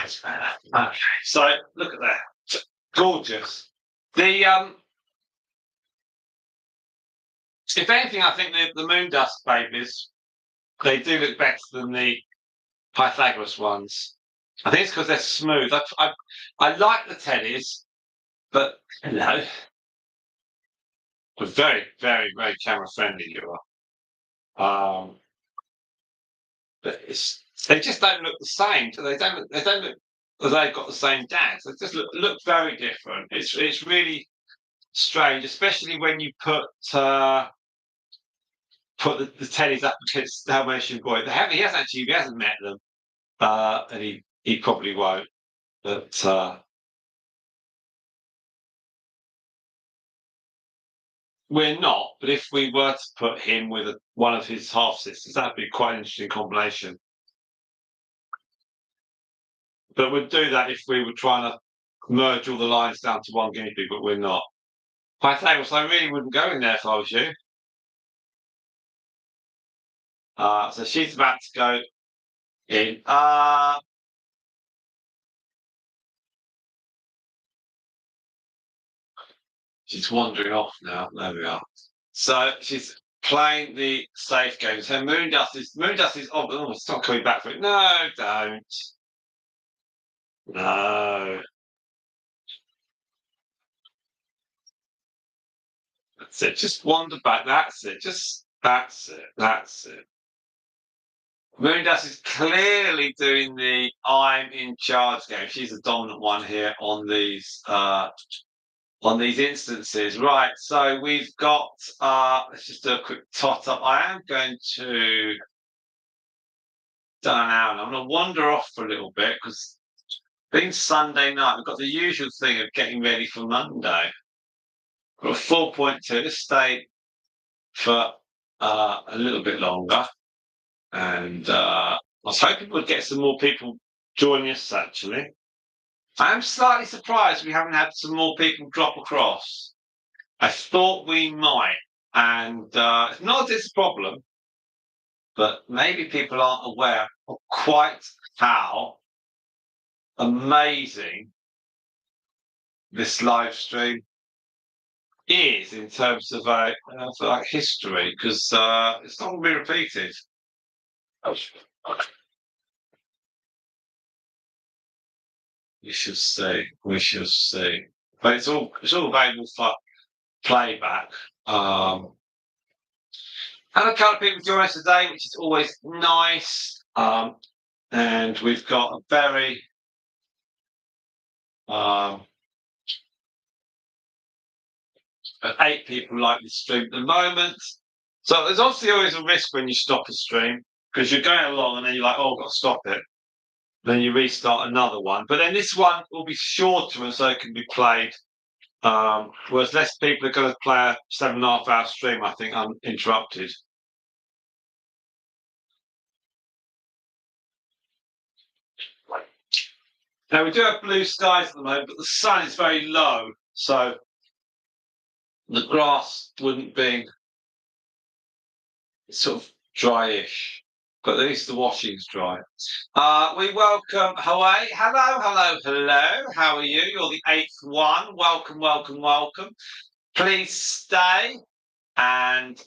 It's better. Okay, so look at that. Gorgeous. The if anything, I think the Moondust babies, they do look better than the Pythagoras ones. I think it's because they're smooth. I like the teddies, but we're very, very, very camera friendly. You are, but they just don't look the same. They don't look. They don't look as they've got the same dads. They just look very different. It's really strange, especially when you put the teddies up against the Dalmatian boy. He hasn't met them, and he probably won't. But we're not. But if we were to put him with one of his half sisters, that'd be quite an interesting combination. But we'd do that if we were trying to merge all the lines down to one guinea pig, but we're not. Pythagoras, I really wouldn't go in there if I was you. So she's about to go in. She's wandering off now. There we are. So she's playing the safe game. So Moondust is oh, it's not coming back for it. No, don't. No. That's it. Just wander back. That's it. That's it. That's it. Moondust is clearly doing the I'm in charge game. She's the dominant one here on these instances. Right, so we've got let's just do a quick tot up. I am going to done now. I'm gonna wander off for a little bit because being Sunday night, we've got the usual thing of getting ready for Monday. We've got 4.2. Let's stay for a little bit longer. And I was hoping we'd get some more people joining us, actually. I am slightly surprised we haven't had some more people drop across. I thought we might. And it's not this problem, but maybe people aren't aware of quite how amazing this live stream is in terms of like history, because it's not going to be repeated. We shall see. We shall see. but it's all available for playback. And a couple of people join us today, which is always nice. And we've got a very 8 people like this stream at the moment. So there's obviously always a risk when you stop a stream because you're going along and then you're like, oh, I've got to stop it. Then you restart another one. But then this one will be shorter and so it can be played. Whereas less people are going to play a 7.5-hour stream, I think, uninterrupted. Now we do have blue skies at the moment, but the sun is very low, so the grass wouldn't be sort of dryish, but at least the washing's dry. We welcome Hawaii. Hello, hello, hello. How are you? You're the 8th one. Welcome, welcome, welcome. Please stay, and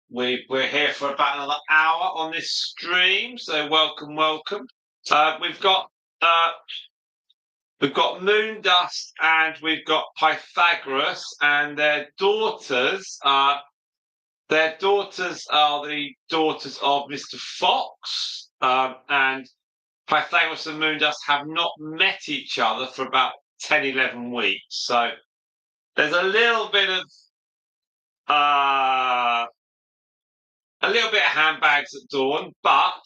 we're here for about another hour on this stream. So welcome, welcome. We've got Moondust and we've got Pythagoras and their daughters. Their daughters are the daughters of Mr. Fox, and Pythagoras and Moondust have not met each other for about 10, 11 weeks. So there's a little bit of handbags at dawn, but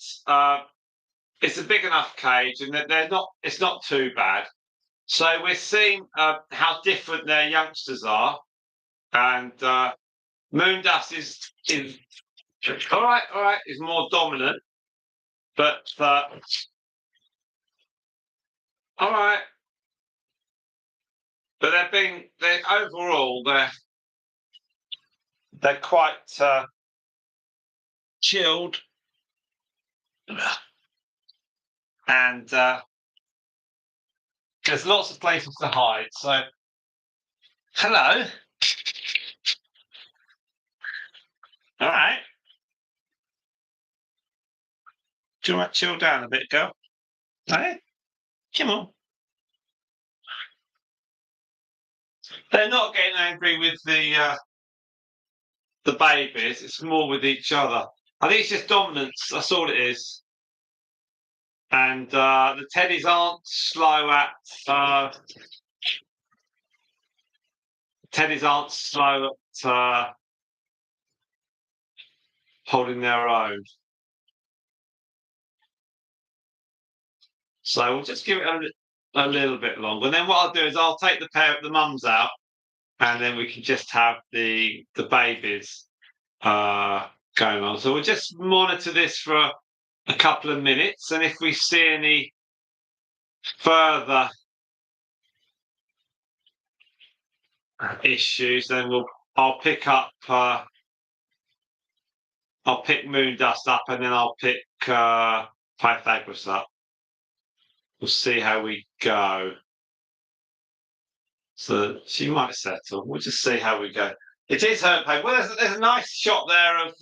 it's a big enough cage, and it's not too bad. So we're seeing how different their youngsters are, and Moondust is all right, is more dominant, but all right. But they're quite chilled, and there's lots of places to hide. So, hello. All right. Do you want to chill down a bit, girl? Hey, come on. They're not getting angry with the babies. It's more with each other. I think it's just dominance. That's all it is. And the teddies aren't slow at holding their own. So we'll just give it a little bit longer. And then what I'll do is I'll take the mums out, and then we can just have the babies going on. So we'll just monitor this for a couple of minutes, and if we see any further issues, then I'll pick Moondust up, and then I'll pick Pythagoras up. We'll see how we go. So she might settle. We'll just see how we go. It is her pain. Well, there's a nice shot there of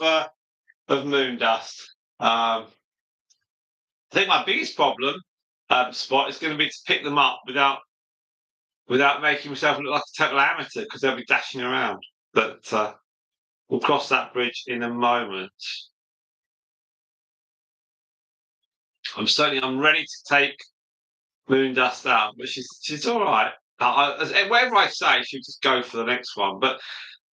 Moondust. I think my biggest problem spot is going to be to pick them up without making myself look like a total amateur, because they'll be dashing around. But we'll cross that bridge in a moment. I'm ready to take Moondust out, but she's all right. Whatever I say, she'll just go for the next one. But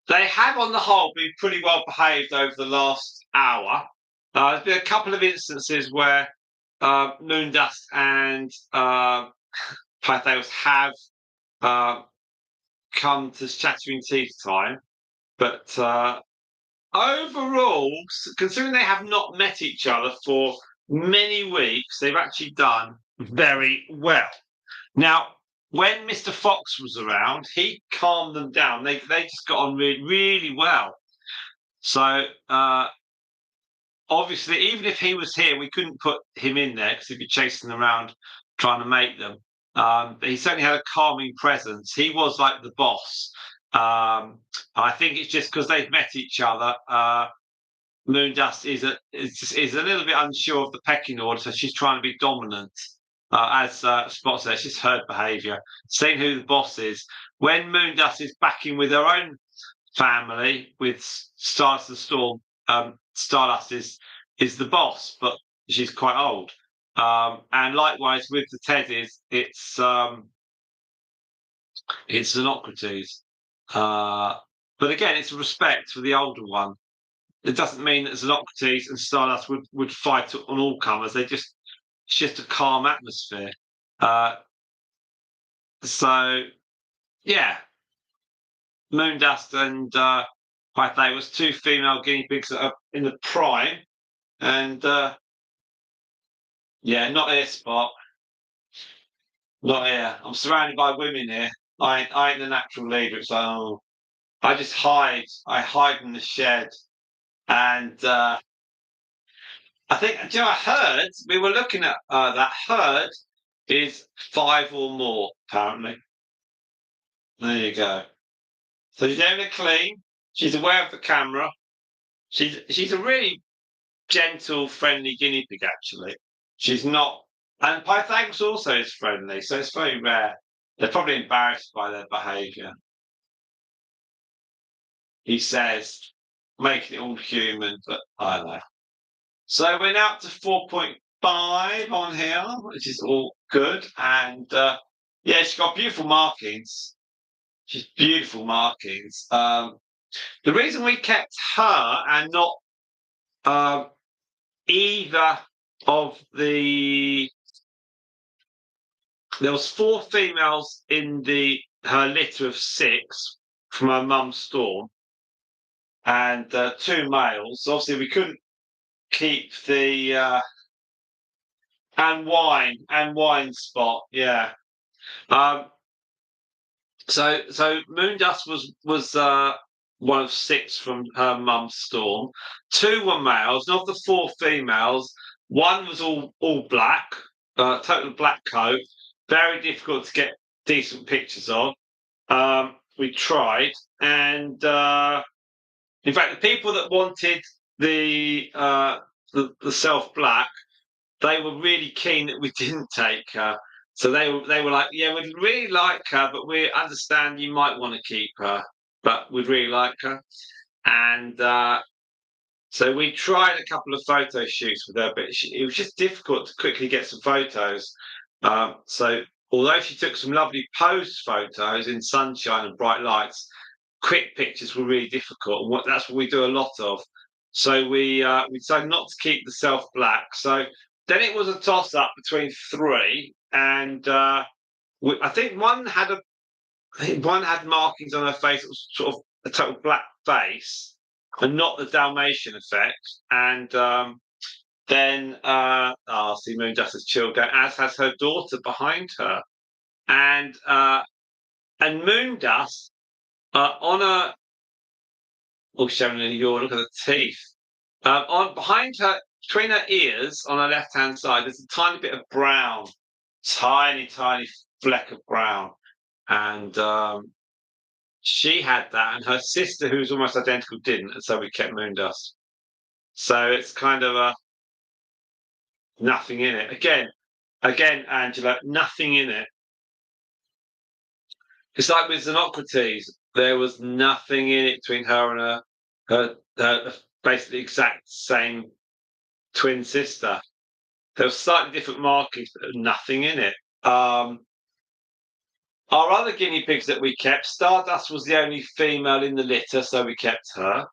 they have, on the whole, been pretty well behaved over the last hour. There's been a couple of instances where Moondust and Pythagoras have come to chattering teeth time, but overall, considering they have not met each other for many weeks, they've actually done very well. Now, when Mr. Fox was around, he calmed them down. They just got on really, really well. So obviously, even if he was here, we couldn't put him in there because he'd be chasing around trying to make them. But he certainly had a calming presence. He was like the boss. I think it's just because they've met each other. Moondust is a little bit unsure of the pecking order, so she's trying to be dominant. as Spot says, it's just herd behaviour. Seeing who the boss is. When Moondust is backing with her own family, with Stardust the Storm, Stardust is the boss, but she's quite old. And likewise with the Teddies, it's Xenocrates. But again, it's respect for the older one. It doesn't mean that Xenocrates and Stardust would fight on all comers. It's just a calm atmosphere. So yeah, Moondust and Pythagoras, two female guinea pigs that are in the prime, and yeah, not here, Spot. Not here. I'm surrounded by women here. I ain't the natural leader. It's like, oh, I just hide. I hide in the shed, and I think. Do you know, I heard we were looking at that herd is 5 or more apparently. There you go. So she's having a clean. She's aware of the camera. She's a really gentle, friendly guinea pig. Actually, she's not. And Pythagoras also is friendly, so it's very rare. They're probably embarrassed by their behaviour. He says, making it all human, but I don't know. So we're now up to 4.5 on here, which is all good. And yeah, she's got beautiful markings. She's beautiful markings. The reason we kept her and not either of there was 4 females in her litter of 6 from her mum's storm, and 2 males. Obviously, we couldn't keep the and wine Spot. Yeah. So Moondust was one of 6 from her mum's storm. 2 were males, and of the 4 females, one was all black, total black coat, very difficult to get decent pictures of. We tried, and in fact, the people that wanted the self black, they were really keen that we didn't take her. So they were like, yeah, we'd really like her, but we understand you might want to keep her, but we'd really like her. And so we tried a couple of photo shoots with her, but it was just difficult to quickly get some photos. So although she took some lovely pose photos in sunshine and bright lights, quick pictures were really difficult. And that's what we do a lot of. So we decided not to keep the self black. So then it was a toss up between 3, and I think one had markings on her face. It was sort of a total black face, and not the Dalmatian effect. And then see, Moondust has chilled out, as has her daughter behind her, and Moondust on a. Oh, showing in your look at the teeth. On behind her, between her ears on her left-hand side, there's a tiny bit of brown, tiny fleck of brown, and she had that, and her sister, who's almost identical, didn't, and so we kept Moondust. So it's kind of a nothing in it. Again, Angela, nothing in it. It's like with Xenocrates, there was nothing in it between her and her basically exact same twin sister. There were slightly different markings, but nothing in it. Our other guinea pigs that we kept, Stardust was the only female in the litter, so we kept her.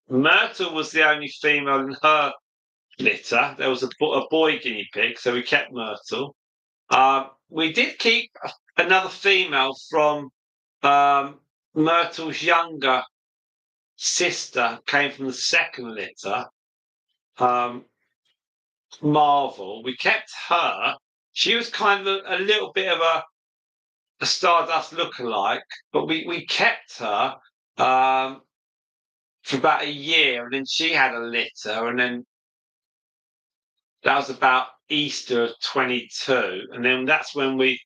Myrtle was the only female in her litter. There was a boy guinea pig, so we kept Myrtle. We did keep another female from Myrtle's younger sister, came from the second litter. Marvel. We kept her. She was kind of a little bit of a Stardust lookalike, but we kept her for about a year, and then she had a litter, and then that was about Easter of 22, and then that's when we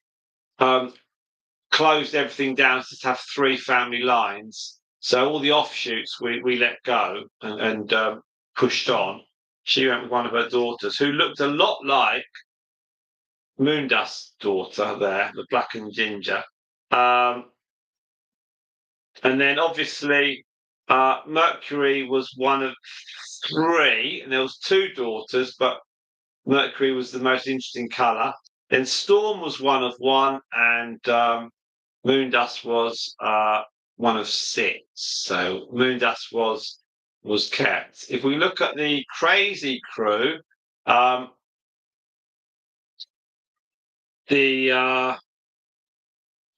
closed everything down to have 3 family lines. So all the offshoots we let go and pushed on. She went with one of her daughters, who looked a lot like Moondust's daughter there, the black and ginger. And then obviously Mercury was one of three, and there was two daughters, but Mercury was the most interesting colour. Then Storm was one of one, and Moondust was one of six. So Moondust was kept. If we look at the crazy crew, the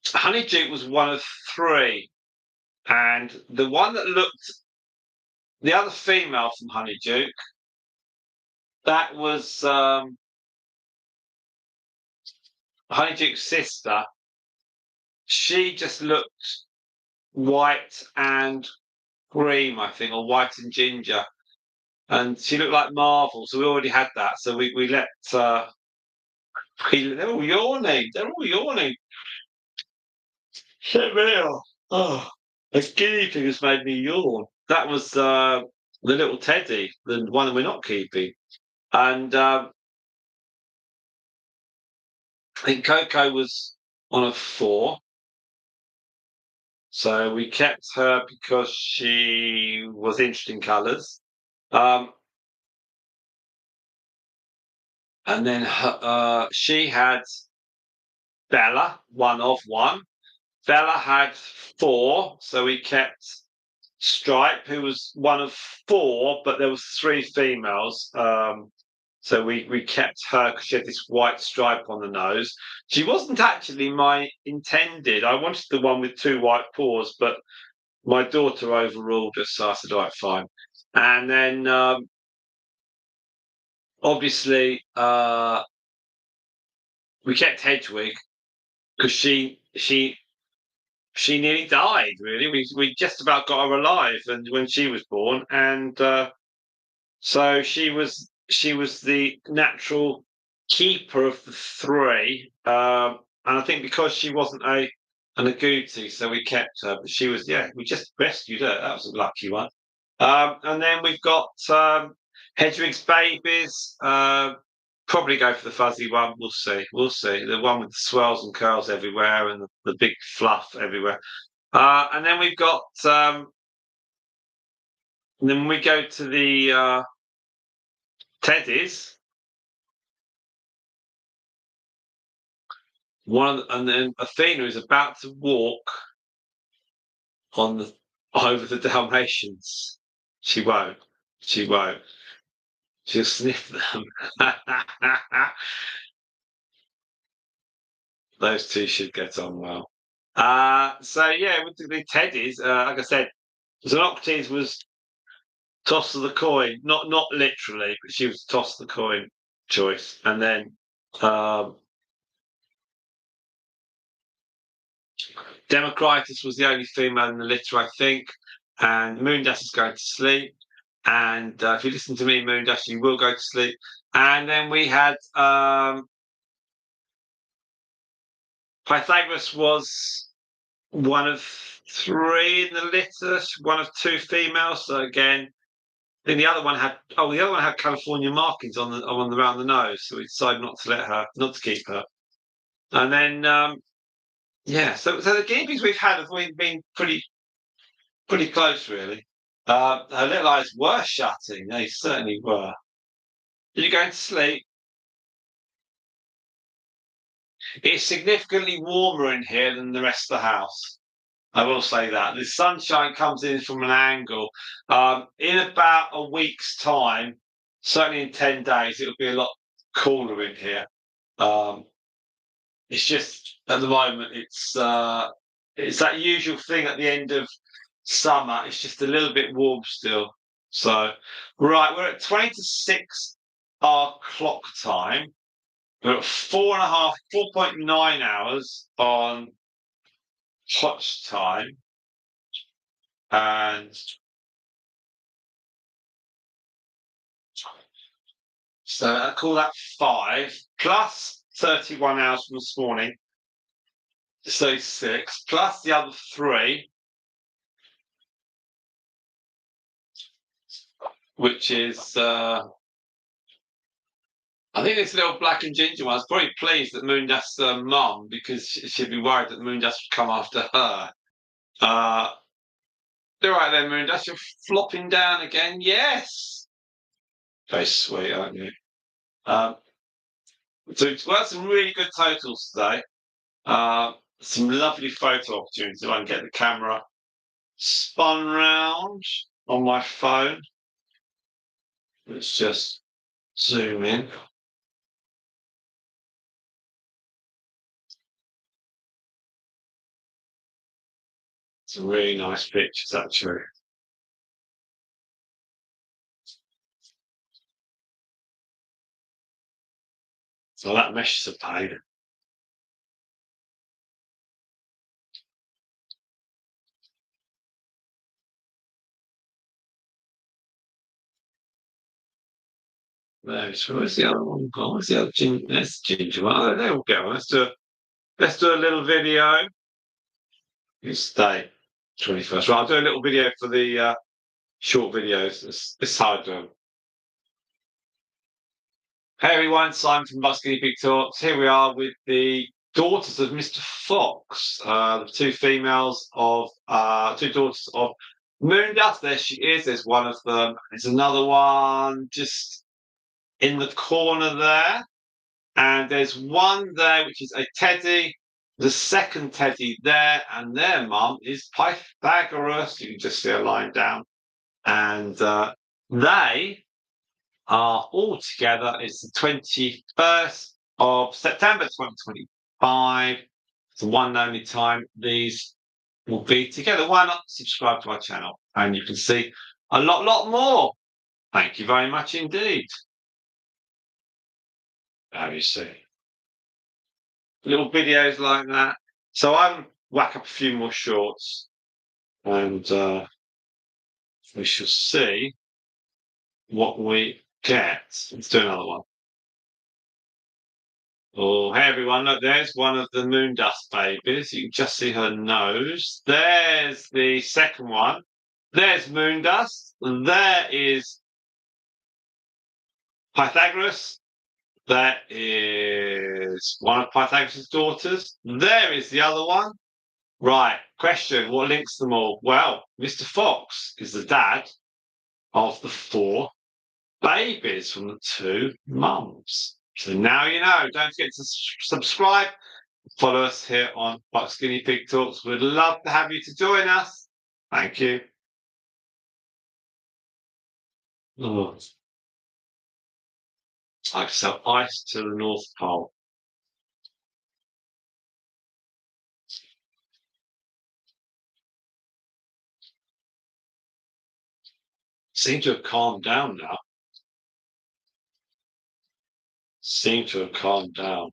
Honeydew was one of three, and the one that looked the other female from Honeydew, that was Honeydew's sister. She just looked white and cream, I think, or white and ginger, and she looked like Marvel. So we already had that. So we let. They're all yawning. They're all yawning. Shit real. Oh, a guinea pig has made me yawn. That was the little Teddy, the one that we're not keeping, and I think Coco was on a 4. So we kept her because she was interesting colours. And then she had Bella, one of one. Bella had 4, so we kept Stripe, who was one of 4, but there was 3 females. So we kept her because she had this white stripe on the nose. She wasn't actually my intended. I wanted the one with 2 white paws, but my daughter overruled us, so I said, all right, fine. And then obviously we kept Hedwig because she nearly died. Really, we just about got her alive, and when she was born, and so she was the natural keeper of the 3, and I think because she wasn't an agouti, so we kept her. But she was, yeah, we just rescued her. That was a lucky one. And then we've got Hedwig's babies. Probably go for the fuzzy one. We'll see. We'll see. The one with the swirls and curls everywhere and the big fluff everywhere. And then we've got. And then we go to the Teddies. And then Athena is about to walk over the Dalmatians. She won't. She won't. She'll sniff them. Those two should get on well. So yeah, with the Teddies, like I said, Xenocrates was toss of the coin, not literally, but she was toss the coin choice, and then Democritus was the only female in the litter, I think, and Moondust is going to sleep. And if you listen to me, Moondust, you will go to sleep. And then we had Pythagoras was one of 3 in the litter, one of 2 females. So again, I think the other one had California markings on around the nose, so we decided not to keep her. And then yeah, so the guinea pigs we've had have been pretty close, really. Her little eyes were shutting; they certainly were. Did you go to sleep? It's significantly warmer in here than the rest of the house. I will say that. The sunshine comes in from an angle. In about a week's time, certainly in 10 days, it'll be a lot cooler in here. It's just at the moment, it's that usual thing at the end of summer. It's just a little bit warm still. So, right, we're at 20 to 6 our clock time. We're at 4.9 hours on Hotch time. And so I call that 5 plus 31 hours from this morning. So 6 plus the other 3, which is I think this little black and ginger one is probably pleased that Moondust's mum, because she'd be worried that Moondust would come after her. All right then, Moondust, you're flopping down again. Yes. Very sweet, aren't you? Um, so we've got some really good totals today. Some lovely photo opportunities. If I can get the camera spun round on my phone. Let's just zoom in. Some really nice pictures, actually. So that mesh is a pain. Where's the other one gone? Where's the other ginger? There's the ginger one. Oh, there we go. Let's do a little video. You stay 21st. Right, I'll do a little video for the short videos. It's hard to. Hey everyone, Simon from Busky Big Talks. Here we are with the daughters of Mr. Fox, the two daughters of Moondust. There she is. There's one of them. There's another one just in the corner there. And there's one there, which is a teddy. The second teddy there, and their mum is Pythagoras. You can just see a line down. And they are all together. It's the 21st of September 2025. It's the one and only time these will be together. Why not subscribe to our channel? And you can see a lot more. Thank you very much indeed. There you see. Little videos like that. So I'll whack up a few more shorts and we shall see what we get. Let's do another one. Oh, hey everyone, look, there's one of the Moondust babies. You can just see her nose. There's the second one. There's Moondust. There is Pythagoras. That is one of Pythagoras' daughters. There is the other one. Right, question, what links them all? Well, Mr. Fox is the dad of the 4 babies from the 2 mums. So now you know. Don't forget to subscribe. Follow us here on Buck Skinny Pig Talks. We'd love to have you to join us. Thank you. Oh. I sell ice to the North Pole. Seem to have calmed down now. Seem to have calmed down.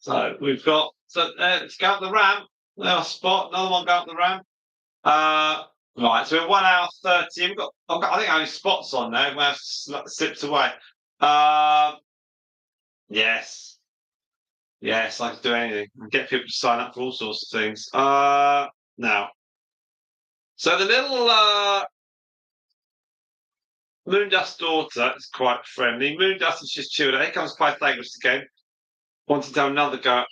So we've got let's go up the ramp. There's spot, another one go up the ramp. Right, so we're 1 hour 30. I think only spots on there. We have slipped away. Uh, yes, yes, I can do anything. I can get people to sign up for all sorts of things. Now, so the little Moondust daughter is quite friendly. Moondust is just chilled. Here comes Pythagoras again. Wanted to have another go at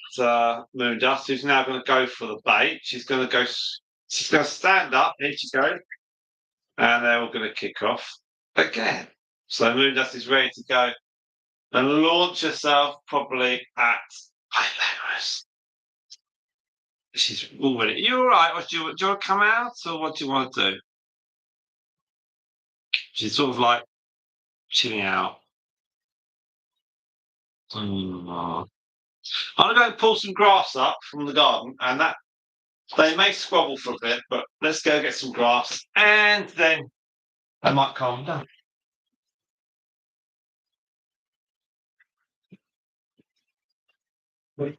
Moondust, who's now going to go for the bait. She's going to go. She's going to stand up. Here she goes, and they're all going to kick off again. So Moondust is ready to go and launch herself probably at Pythagoras. She's already. You all right? Or do you want to come out, or what do you want to do? She's sort of like chilling out. I'm gonna go and pull some grass up from the garden, and that they may squabble for a bit, but let's go get some grass, and then I might calm down. Wait.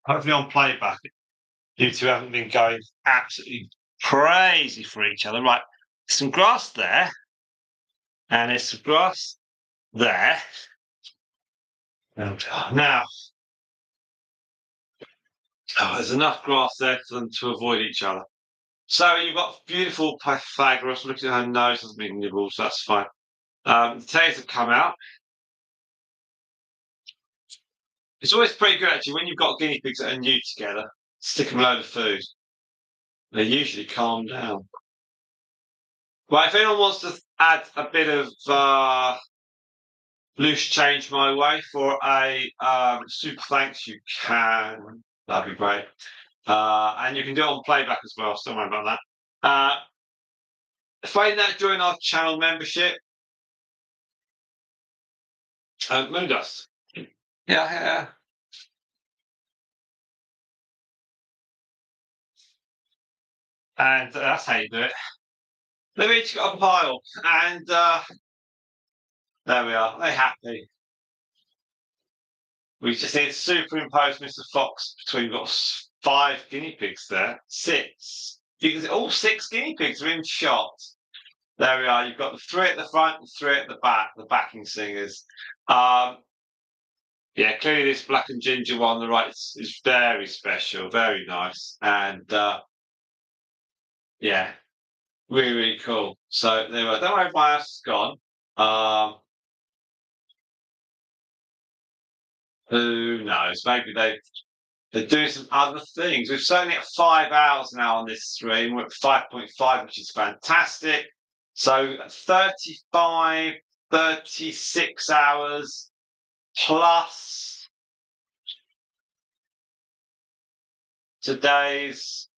Hopefully on playback, you two haven't been going absolutely crazy for each other. Right, some grass there, and there's some grass there. Now, there's enough grass there for them to avoid each other. So you've got beautiful Pythagoras looking at her nose, doesn't mean nibbles, that's fine. The tails have come out. It's always pretty good actually when you've got guinea pigs that are new together, stick them a load of food. They usually calm down. Right, if anyone wants to add a bit of loose change my way for a super thanks, you can. That'd be great. And you can do it on playback as well, so don't worry about that. Find that during our channel membership. Moondust. Yeah. And that's how you do it. They've each got a pile, and there we are. They're happy. We just need to superimpose Mr. Fox between. We've got 5 guinea pigs there. 6. You can see all 6 guinea pigs are in shot. There we are. You've got the 3 at the front and 3 at the back, the backing singers. Yeah, clearly this black and ginger one on the right is very special, very nice. And yeah, really, really cool. So there we are. Don't worry if my house is gone. Who knows? Maybe they're doing some other things. We've certainly at 5 hours now on this stream. We're at 5.5, which is fantastic. So 35, 36 hours plus today's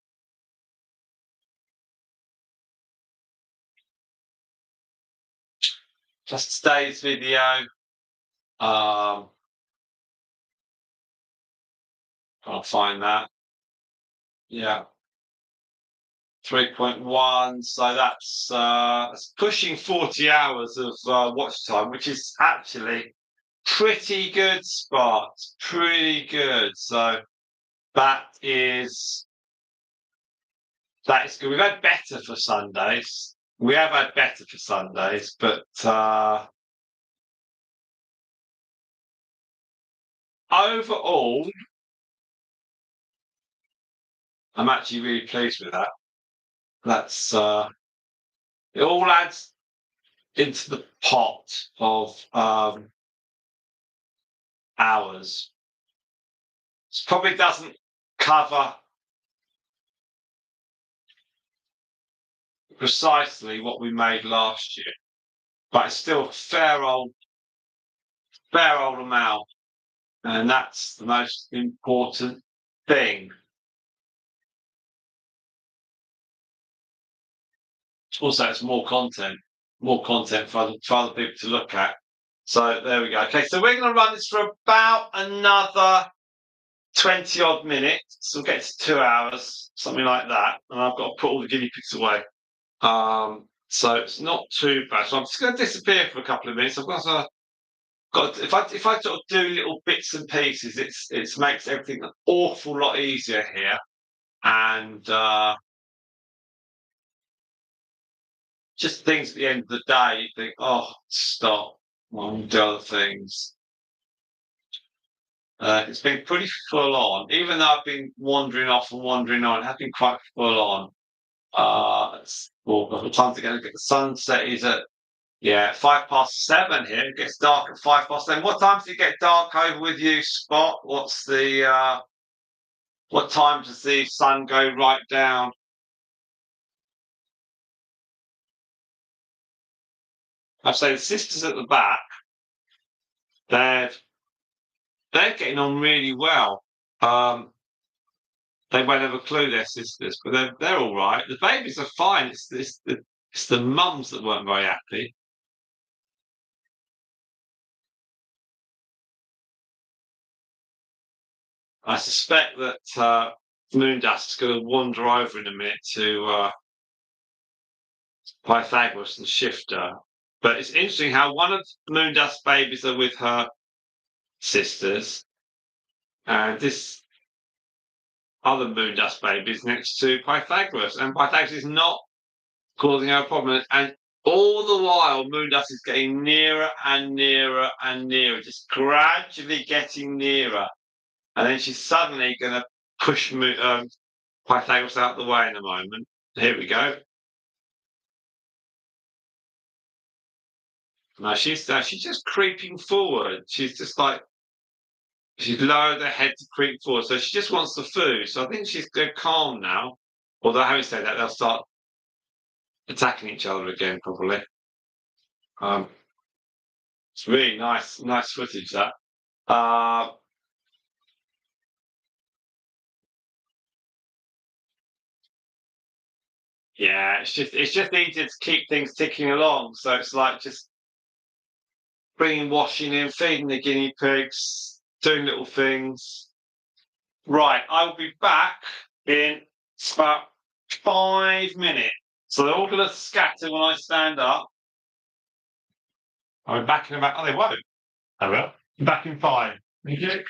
just today's video. I'll find that. Yeah. 3.1, so that's pushing 40 hours of watch time, which is actually pretty good, Spot. Pretty good. So that is good. We've had better for Sundays. We have had better for Sundays, but overall, I'm actually really pleased with that. That's it all adds into the pot of hours. It probably doesn't cover precisely what we made last year, but it's still a fair old amount, and that's the most important thing. Also, it's more content for other people to look at. So there we go. Okay, so we're going to run this for about another 20 odd minutes. So we'll get to 2 hours, something like that. And I've got to put all the guinea pigs away. So it's not too bad. So I'm just going to disappear for a couple of minutes. I've got if I sort of do little bits and pieces, it makes everything an awful lot easier here. And just things at the end of the day, you think, oh, stop. I'll do other things. It's been pretty full on, even though I've been wandering off and wandering on. It has been quite full on. Well, the time to get the sunset is at 7:05 here. It gets dark at 7:05. What time does it get dark over with you, Spot? What's the what time does the sun go right down? I'd say the sisters at the back, they're they're getting on really well. They won't have a clue they're sisters, but they're all right. The babies are fine. It's the mums that weren't very happy. I suspect that Moondust is going to wander over in a minute to Pythagoras and Shifter. But it's interesting how one of Moondust's babies are with her sisters, and this other Moondust baby is next to Pythagoras, and Pythagoras is not causing her a problem. And all the while, Moondust is getting nearer and nearer and nearer, just gradually getting nearer. And then she's suddenly going to push Pythagoras out the way in a moment. Here we go. No, she's just creeping forward. She's just like she's lowered her head to creep forward, so she just wants the food. So I think she's going calm now. Although having said that, they'll start attacking each other again probably. It's really nice footage that. Uh, yeah, it's just easier to keep things ticking along. So it's like just bringing washing in, feeding the guinea pigs, doing little things. Right, I'll be back in about 5 minutes. So they're all going to scatter when I stand up. I'll be back in about. Oh, they won't. I will. Back in 5. Thank you.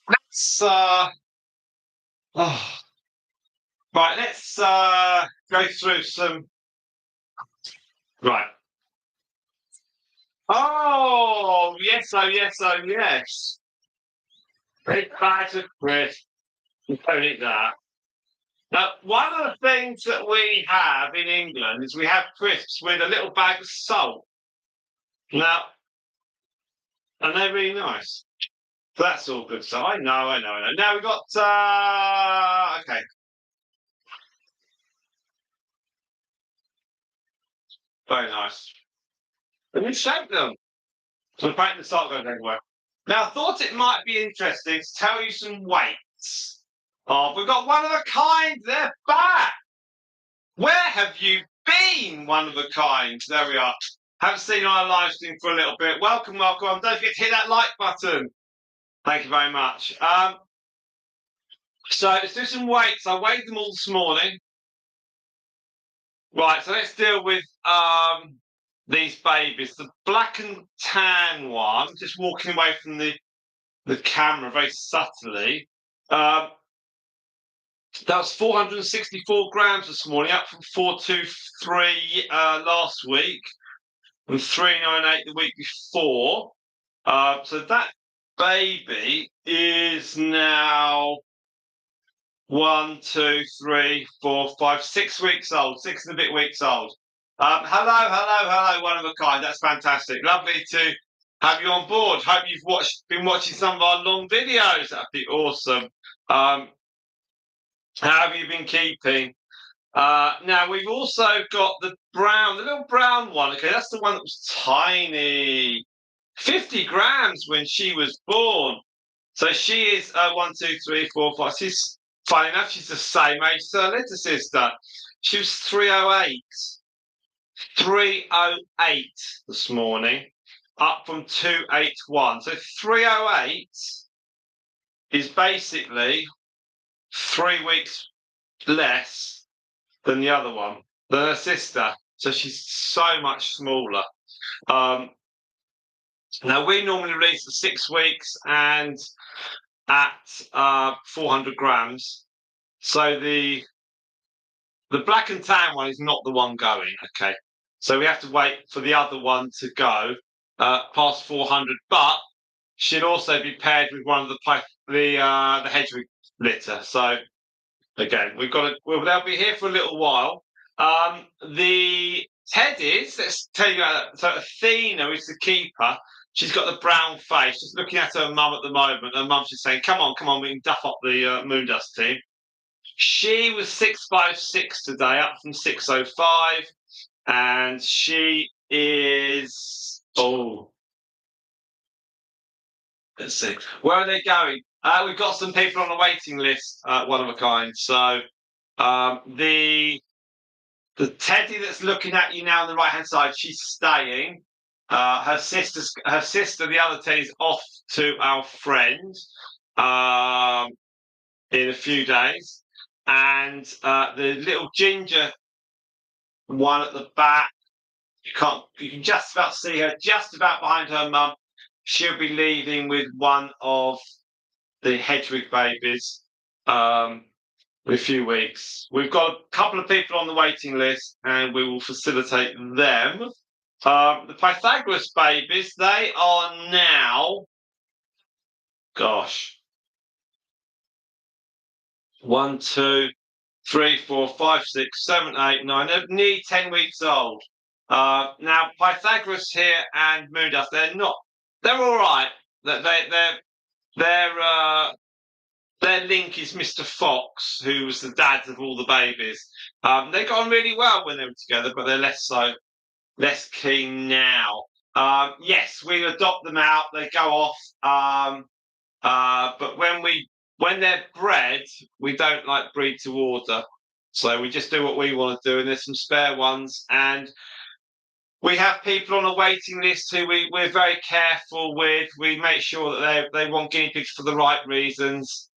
let's oh, right. Let's go through some. Right. Oh yes, oh yes, oh yes. Big bags of crisps. Don't eat that. Now, one of the things that we have in England is we have crisps with a little bag of salt. Now, and they're really nice. That's all good. So I know, I know, I know. Now we've got okay, very nice. And you shake them. So apparently the salt goes everywhere. Now I thought it might be interesting to tell you some weights. Oh, we've got one of a kind. They're back. Where have you been, one of a kind? There we are. Haven't seen our live stream for a little bit. Welcome, welcome. Don't forget to hit that like button. Thank you very much. So let's do some weights. I weighed them all this morning. Right, so let's deal with these babies. The black and tan one, just walking away from the camera very subtly. That was 464 grams this morning, up from 423 last week and 398 the week before. So that baby is now 1, 2, 3, 4, 5, 6 weeks old, 6 and a bit weeks old. Hello, one of a kind. That's fantastic. Lovely to have you on board. Hope you've been watching some of our long videos. That'd be awesome. How have you been keeping? Now we've also got the little brown one. Okay, that's the one that was tiny, 50 grams when she was born. So she is 1, 2, 3, 4, 5. She's funny enough. She's the same age as her little sister. She was 308, 308 this morning, up from 281. So 308 is basically 3 weeks less than the other one, than her sister. So she's so much smaller. Now we normally release at 6 weeks and at 400 grams. So the black and tan one is not the one going. Okay, so we have to wait for the other one to go past 400, but should also be paired with one of the Hedwig litter. So again, they'll be here for a little while. The teddies, let's tell you about that. So Athena is the keeper. She's got the brown face, just looking at her mum at the moment. Her mum's just saying, come on, we can duff up the Moondust team. She was 656 today, up from 605. And she is, let's see, where are they going? We've got some people on the waiting list, one of a kind. So the teddy that's looking at you now on the right hand side, she's staying. Her sister, the other teddy's off to our friend in a few days, and the little ginger one at the back, you can just about see her, just about behind her mum. She'll be leaving with one of the Hedwig babies in a few weeks. We've got a couple of people on the waiting list and we will facilitate them. The Pythagoras babies, they are now, 1, 2, 3, 4, 5, 6, 7, 8, 9. They're nearly 10 weeks old. Now Pythagoras here and Moondust, they're all right. Their link is Mr. Fox, who was the dad of all the babies. They got on really well when they were together, but they're less keen now. Yes, we adopt them out. They go off. But when they're bred, we don't like breed to order. So we just do what we want to do, and there's some spare ones. And we have people on a waiting list who we're very careful with. We make sure that they want guinea pigs for the right reasons.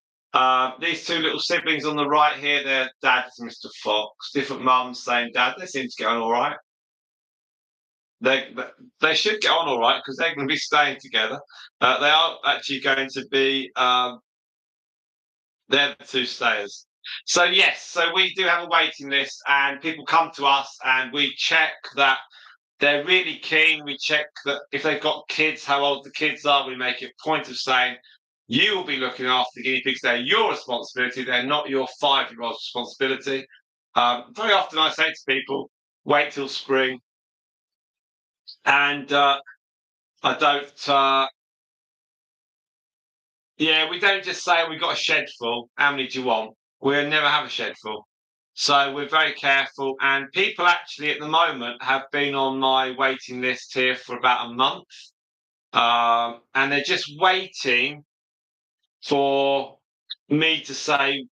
These two little siblings on the right here, their dad's Mr. Fox. Different mums, same dad. They seem to get on all right. They should get on all right because they're going to be staying together. They are actually going to be They're the two stayers. So yes, so we do have a waiting list, and people come to us, and we check that they're really keen. We check that if they've got kids, how old the kids are. We make it a point of saying, you will be looking after the guinea pigs. They're your responsibility. They're not your 5-year-old's responsibility. Very often I say to people, wait till spring. And I don't, yeah, we don't just say we've got a shed full. How many do you want? We'll never have a shed full. So we're very careful. And people actually at the moment have been on my waiting list here for about a month. And they're just waiting for me to say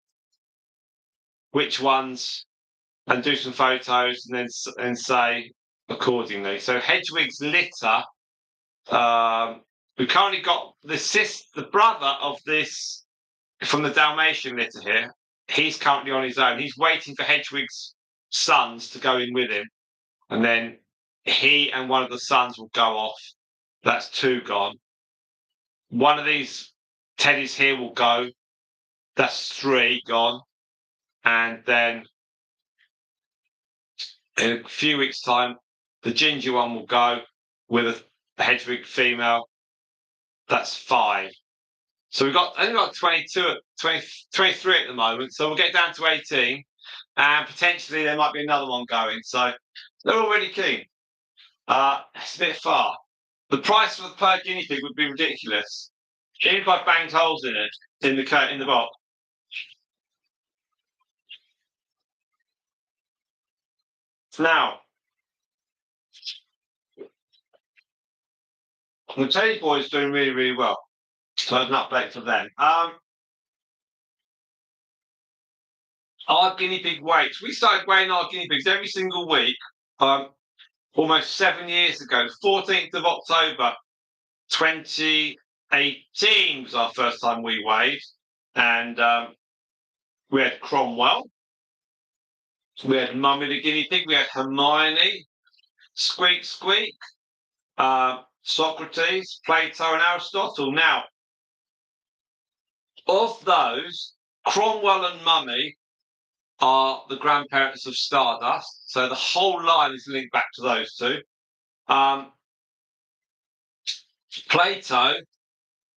which ones and do some photos and say accordingly. So Hedwig's litter, we've currently got the brother of this from the Dalmatian litter here. He's currently on his own. He's waiting for Hedwig's sons to go in with him, and then he and one of the sons will go off. That's 2 gone. One of these teddies here will go. That's 3 gone. And then in a few weeks' time, the ginger one will go with a Hedwig female. That's 5. So we've only got 22, 20, 23 at the moment. So we'll get down to 18, and potentially there might be another one going. So they're all really keen. It's a bit far. The price for the per guinea pig would be ridiculous. Even if I banged holes in it in the box. Now, the Teddy Boy is doing really, really well. So an update for them. Our guinea pig weights. We started weighing our guinea pigs every single week. Almost 7 years ago, 14th of October, 2018 was our first time we weighed, and we had Cromwell, we had Mummy the guinea pig, we had Hermione, Squeak Squeak, Socrates, Plato, and Aristotle. Now, of those, Cromwell and Mummy are the grandparents of Stardust, so the whole line is linked back to those two. Plato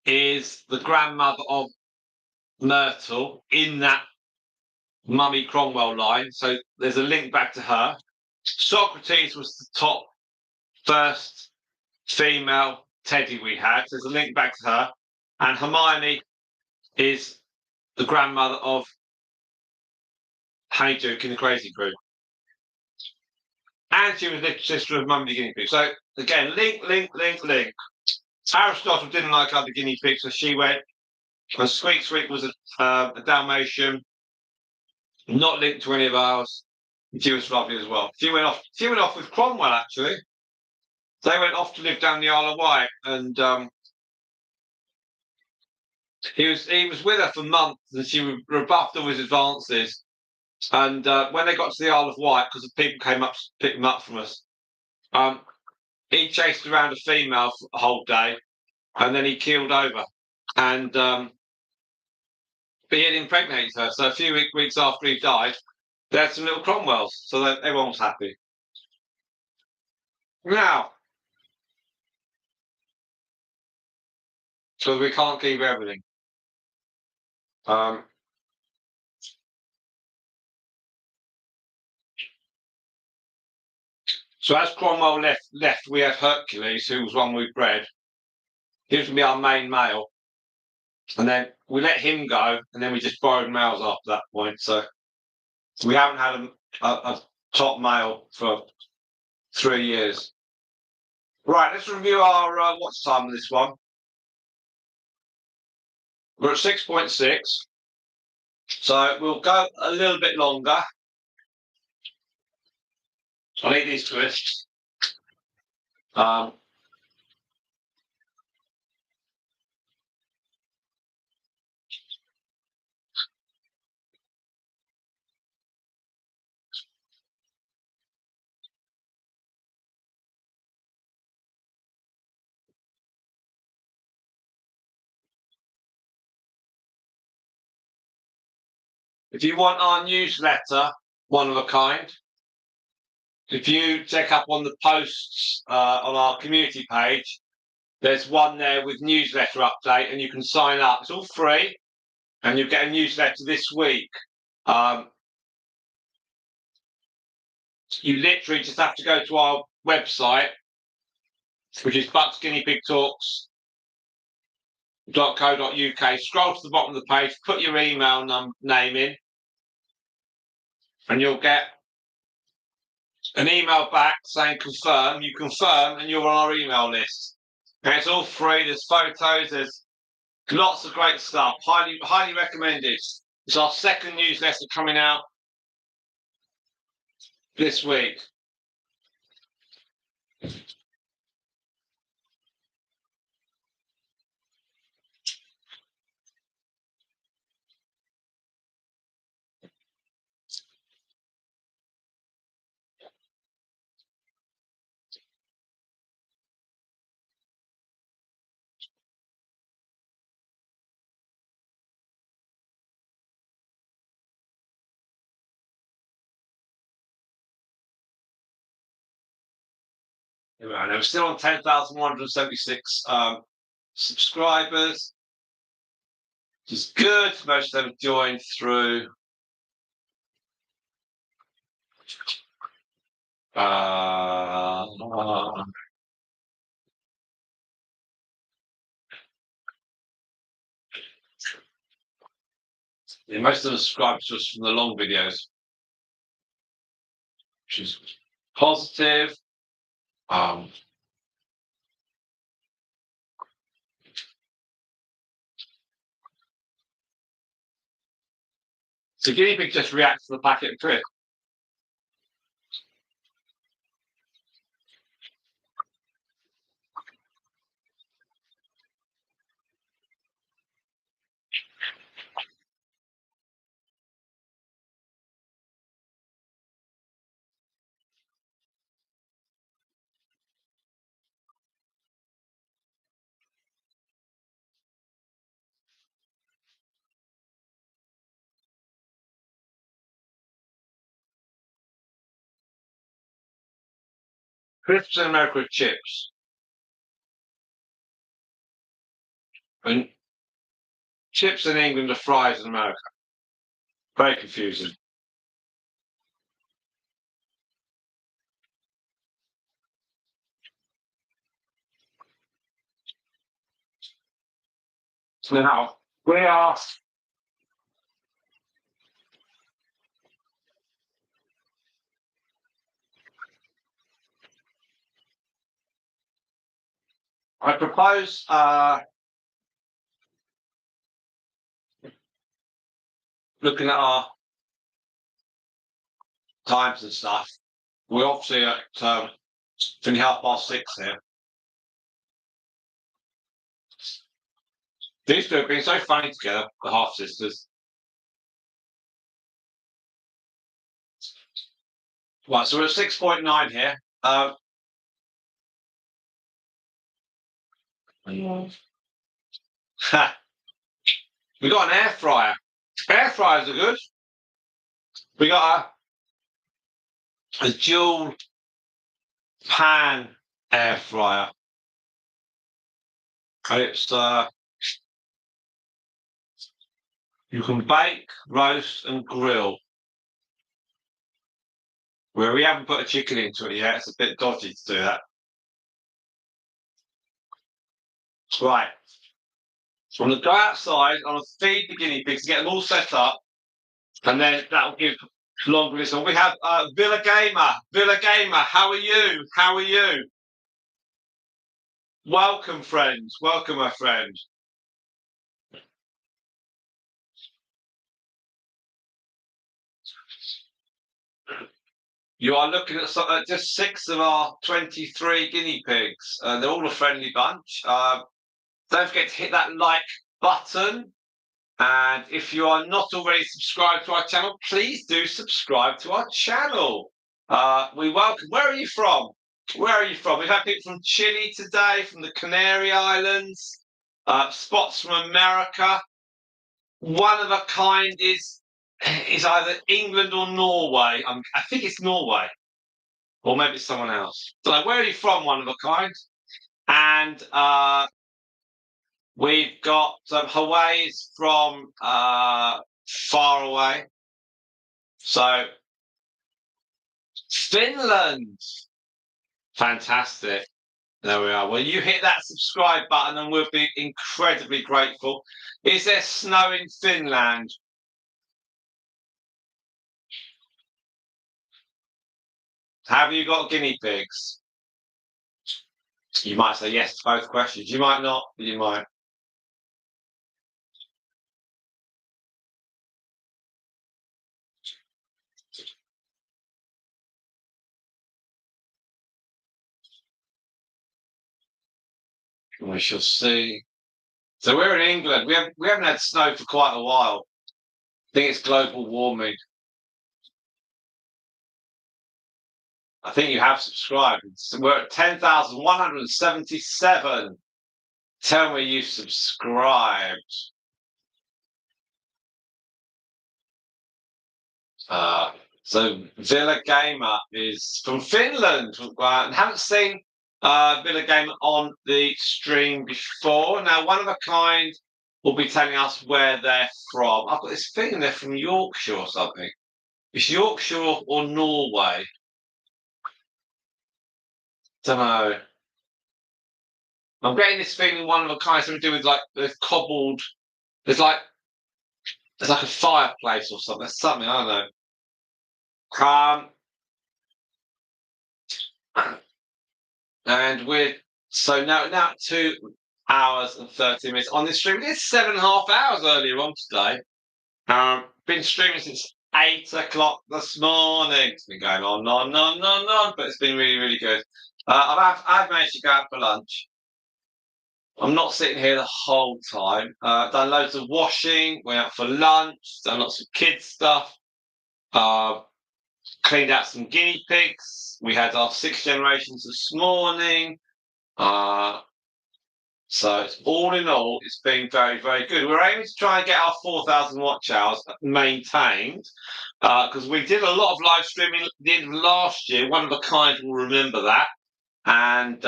is the grandmother of Myrtle in that Mummy Cromwell line, so there's a link back to her. Socrates was the top first female teddy we had, so there's a link back to her. And Hermione is the grandmother of Honeyduke in the Crazy Crew. And she was the sister of Mummy the Guinea Pig. So again, link. Aristotle didn't like other guinea pigs, so she went. And Squeak Squeak was a Dalmatian, not linked to any of ours. She was lovely as well. She went off with Cromwell actually. They went off to live down the Isle of Wight, and he was with her for months, and she rebuffed all his advances. And when they got to the Isle of Wight, because the people came up to pick them up from us, he chased around a female for the whole day, and then he keeled over, and he had impregnated her. So a few weeks after he died, they had some little Cromwells, so everyone was happy. Now, so we can't keep everything. So as Cromwell left, we had Hercules, who was one we bred. He was going to be our main male. And then we let him go, and then we just borrowed males after that point. So we haven't had a top male for 3 years. Right, let's review our watch time on this one. We're at 6.6. So we'll go a little bit longer. I'll eat these twists. if you want our newsletter, one of a kind, if you check up on the posts on our community page, there's one there with newsletter update, and you can sign up. It's all free, and you'll get a newsletter this week. You literally just have to go to our website, which is bucksguineapigtalks.co.uk. Scroll to the bottom of the page, put your email name in, and you'll get an email back saying confirm. You confirm, and you're on our email list. And it's all free. There's photos. There's lots of great stuff. Highly recommended. It's our second newsletter coming out this week. And we're still on 10,176 subscribers, which is good. Most of them joined through most of them subscribe to us from the long videos, which is positive. So guinea pig just reacts to the packet of crisps. Crisps in America with chips. And chips in England are fries in America. Very confusing. Now, we are I propose looking at our times and stuff. We're obviously at 6:30 here. These two have been so funny together, the half sisters. Right, so we're at 6.9 here. We got an air fryer. Air fryers are good. We got a dual pan air fryer. It's you can bake, roast, and grill. Where we haven't put a chicken into it yet, it's a bit dodgy to do that. Right. So I'm going to go outside, I'm going to feed the guinea pigs, get them all set up, and then that'll give longer this on. We have Villa Gamer. Villa Gamer, how are you? How are you? Welcome, friends. Welcome, my friend. You are looking at just 6 of our 23 guinea pigs. They're all a friendly bunch. Don't forget to hit that like button. And if you are not already subscribed to our channel, please do subscribe to our channel. We welcome. Where are you from? Where are you from? We've had people from Chile today, from the Canary Islands, spots from America. One of a kind is It's either England or Norway. I think it's Norway, or maybe it's someone else. So, like, where are you from, one of a kind? And we've got Hawaii's from far away. So Finland. Fantastic. There we are. Well, you hit that subscribe button and we'll be incredibly grateful. Is there snow in Finland? Have you got guinea pigs? You might say yes to both questions. You might not, but you might. We shall see. So we're in England. We haven't had snow for quite a while. I think it's global warming. I think you have subscribed. So we're at 10,177. Tell me you've subscribed. So Villa Gamer is from Finland. Haven't seen Villa Gamer on the stream before. Now, one of a kind will be telling us where they're from. I've got this feeling they're from Yorkshire or something. It's Yorkshire or Norway. Don't know. I'm getting this feeling one of a kind, something to do with like the cobbled. There's like a fireplace or something. There's something I don't know. And we're so now 2 hours and 30 minutes on this stream. It's 7.5 hours earlier on today. Been streaming since 8 o'clock this morning. It's been going on, but it's been really, really good. I've managed to go out for lunch. I'm not sitting here the whole time. Done loads of washing, went out for lunch, done lots of kids stuff. Cleaned out some guinea pigs. We had our 6 generations this morning. So it's, all in all, it's been very, very good. We're aiming to try and get our 4,000 watch hours maintained because we did a lot of live streaming at the end of last year. One of a kind will remember that. And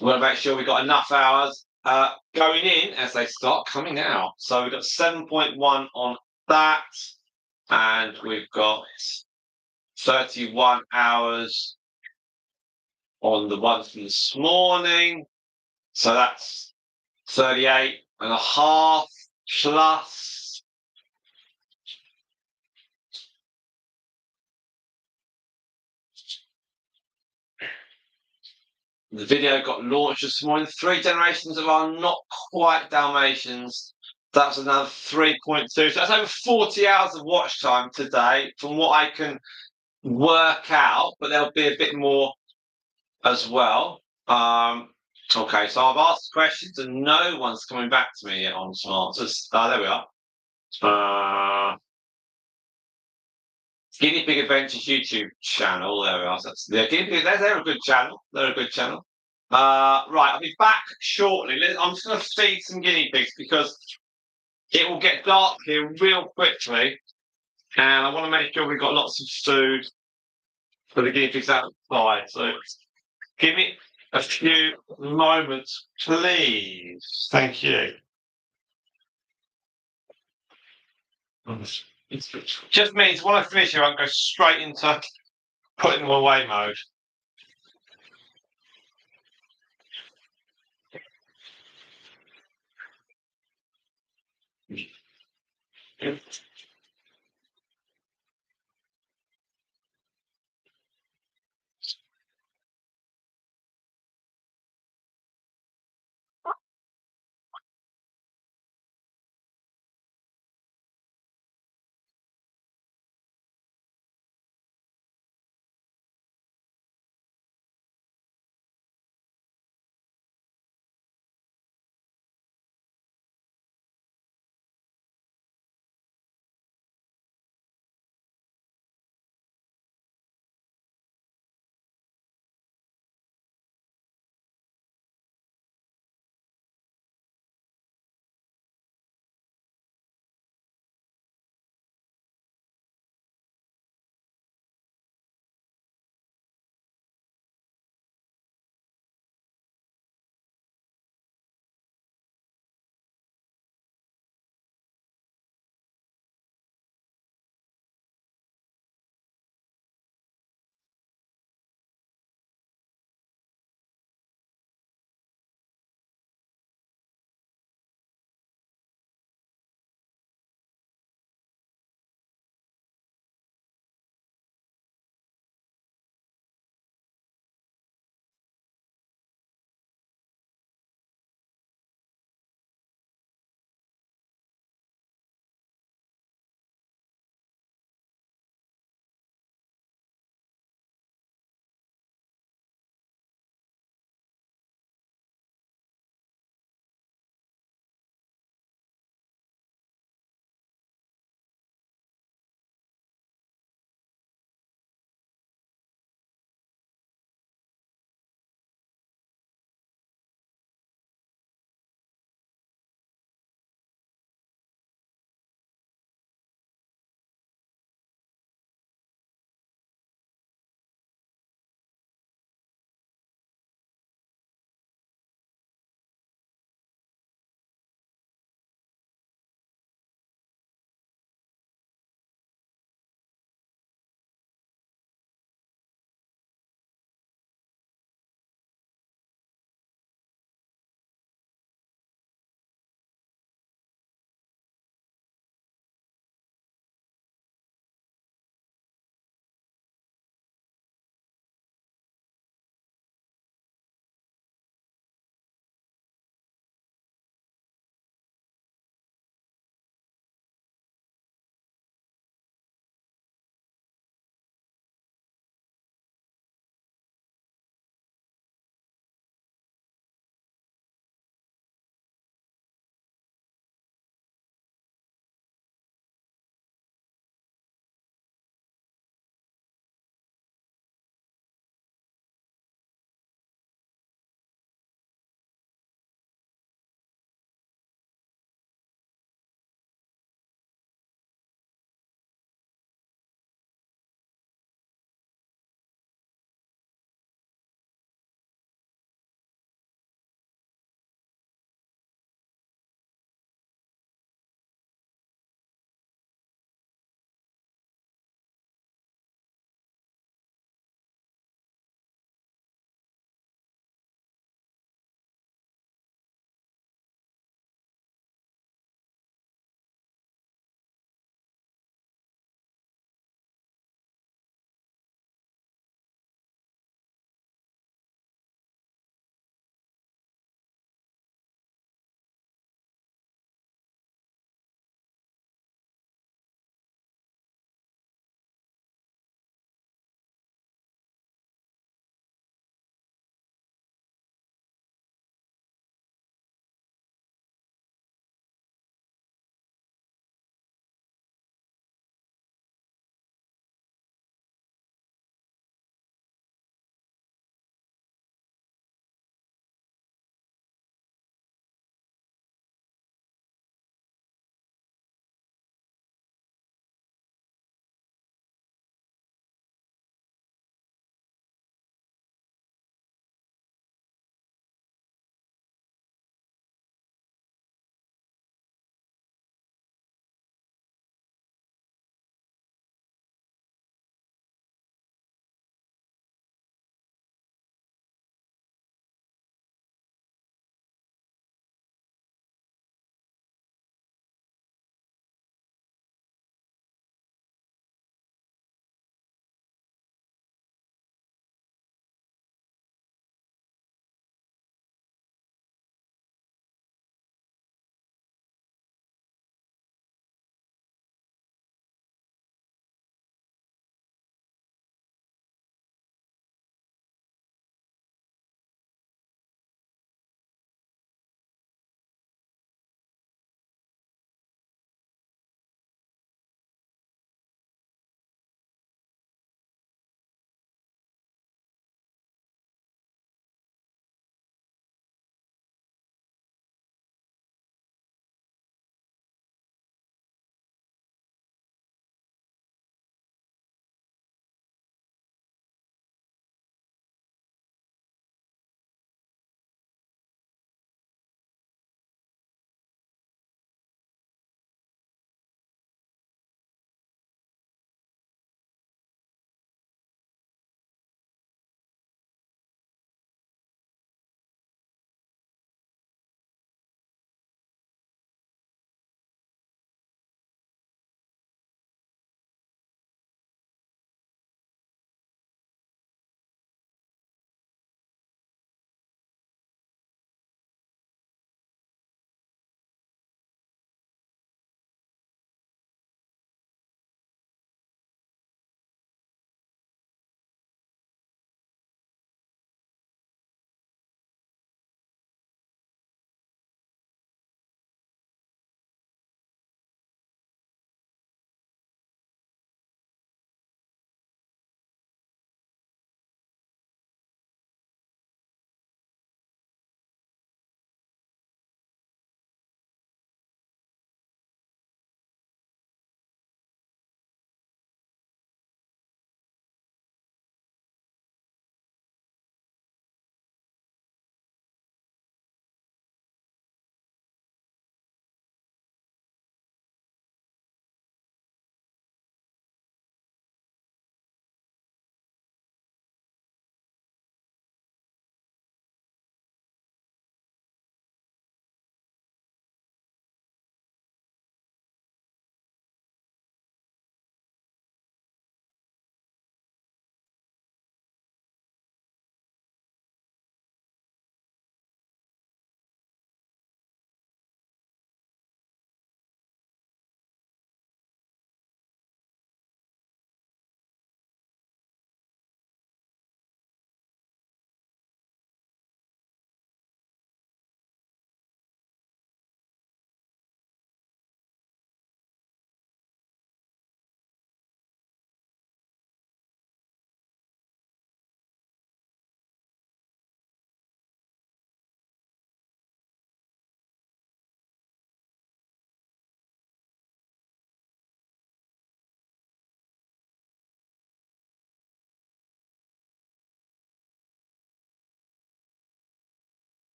we want to make sure we've got enough hours going in as they start coming out. So we've got 7.1 on that. And we've got 31 hours on the one from this morning. So that's 38 and a half plus. The video got launched this morning. 3 generations of our not quite Dalmatians. That's another 3.2. So that's over 40 hours of watch time today from what I can work out, but there'll be a bit more as well. Okay, so I've asked questions and no one's coming back to me yet on some answers. There we are. Guinea Pig Adventures YouTube channel. There we are. So that's the Guinea Pig. They're a good channel. They're a good channel. Right, I'll be back shortly. I'm just going to feed some guinea pigs because it will get dark here real quickly, and I want to make sure we've got lots of food for the guinea pigs outside. So give me a few moments, please. Thank you. It just means when I finish here, I'll go straight into putting them away mode.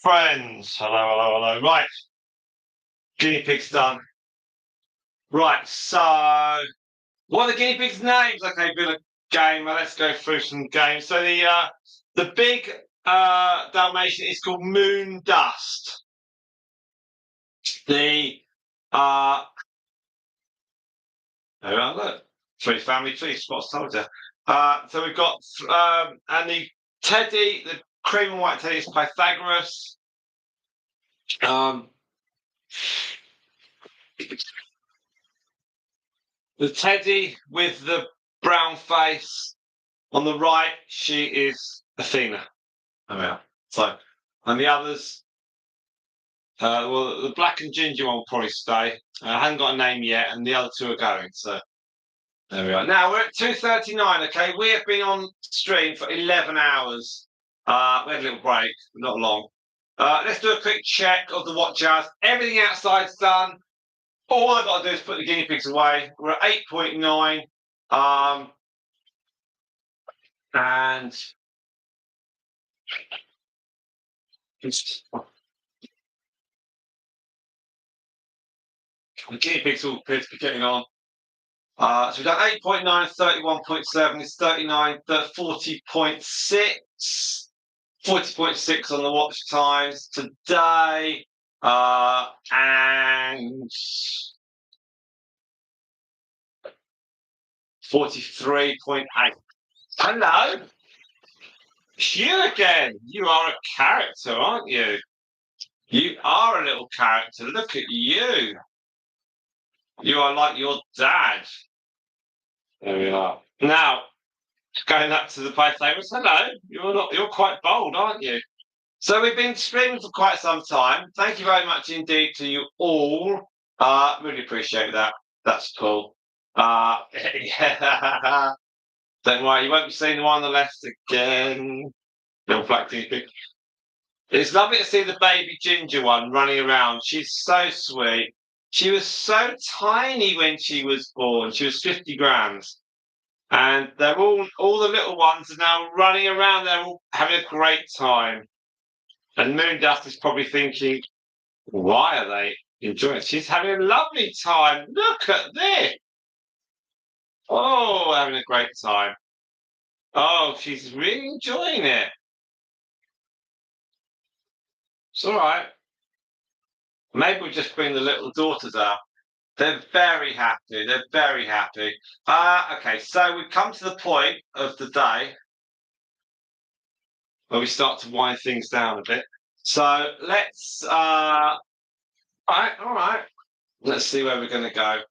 friends. Hello, hello, hello. Right. Guinea pig's done. Right, so what are the guinea pigs' names? Okay, bit of game. Let's go through some games. So the big Dalmatian is called Moondust. The oh, look, three family tree spots told you. So we've got and the teddy, the cream and white teddy is Pythagoras. Um, the teddy with the brown face on the right, she is Athena. Oh yeah. So, and the others, well, the black and ginger one will probably stay. I haven't got a name yet, and the other two are going. So there we are. Now we're at 2:39. Okay, we have been on stream for 11 hours. We had a little break, not long. Let's do a quick check of the watch hours. Everything outside's done. All I've got to do is put the guinea pigs away. We're at 8.9. And the guinea pigs all appear to be getting on. So we've done 8.9, 31.7, it's 39, 40.6. 40.6 on the watch times today. And 43.8. Hello. It's you again. You are a character, aren't you? You are a little character. Look at you. You are like your dad. There we are. Now, going up to the Pythagoras. Hello. You're quite bold, aren't you? So we've been streaming for quite some time. Thank you very much indeed to you all. Really appreciate that. That's cool. Yeah. Don't worry, you won't be seeing the one on the left again. Little black guinea pig. It's lovely to see the baby ginger one running around. She's so sweet. She was so tiny when she was born. She was 50 grams. And they're all the little ones are now running around. They're all having a great time. And Moondust is probably thinking, why are they enjoying it? She's having a lovely time. Look at this. Oh, having a great time. Oh, she's really enjoying it. It's all right. Maybe we'll just bring the little daughters out. They're very happy. They're very happy. Okay, so we've come to the point of the day where we start to wind things down a bit. So let's all right. Let's see where we're gonna go.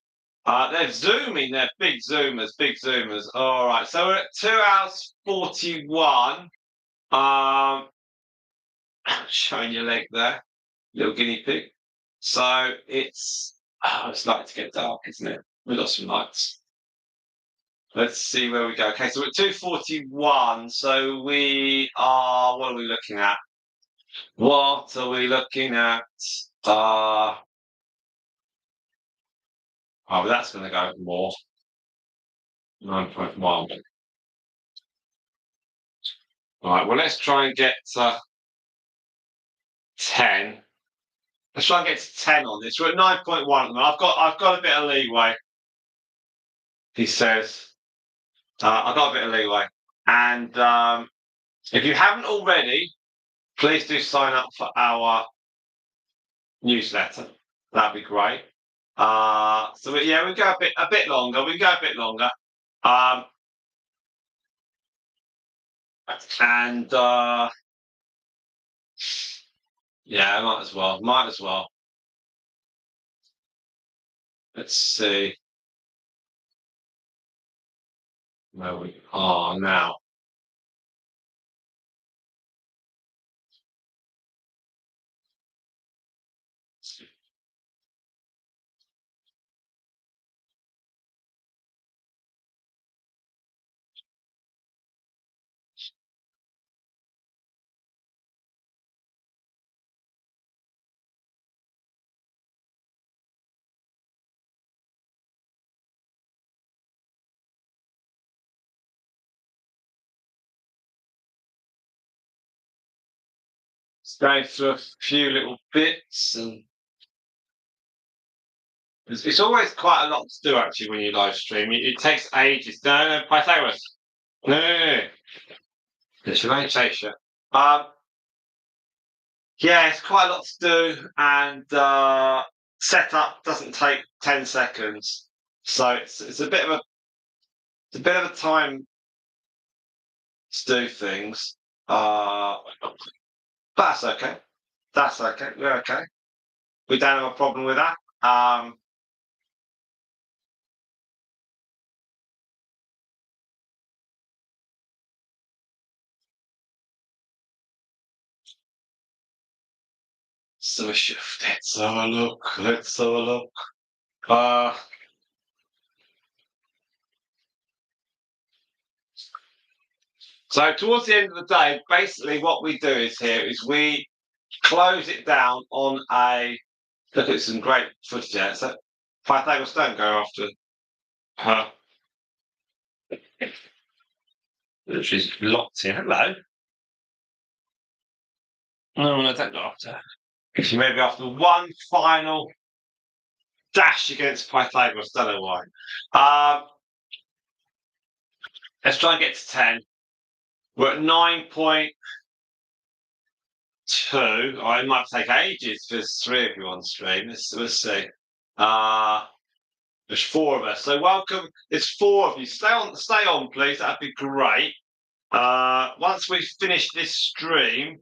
They're zooming, they're big zoomers, big zoomers. All right, so we're at 2 hours 41. Showing your leg there, little guinea pig. So it's like to get dark, isn't it? We've got some lights. Let's see where we go. Okay, so we're at 2:41. So we are. What are we looking at? What are we looking at? Oh, that's going to go more. 9.1. All right. Well, let's try and get 10. Let's try and get to 10 on this. We're at 9.1 at the moment. I've got a bit of leeway. He says, I've got a bit of leeway. And if you haven't already, please do sign up for our newsletter. That'd be great. So yeah, we go a bit longer. We go a bit longer. And yeah, might as well. Might as well. Let's see where we are now. Just going through a few little bits, and it's always quite a lot to do actually when you live stream. It takes ages. No, Pythagoras. No. It should only chase you. Yeah, it's quite a lot to do, and setup doesn't take 10 seconds, so it's a bit of a time to do things. But that's okay. That's okay. We're okay. We don't have a problem with that. So let's have a look. Let's have a look. So towards the end of the day, basically what we do is we close it down on a look at some great footage there. So Pythagoras, don't go after her. She's locked in. Hello. No, don't go after her. She may be after one final dash against Pythagoras. Don't know why. Let's try and get to 10. We're at 9.2. Oh, it might take ages. There's 3 of you on stream. Let's see. There's 4 of us. So welcome. There's 4 of you. Stay on, please. That'd be great. Once we finish this stream,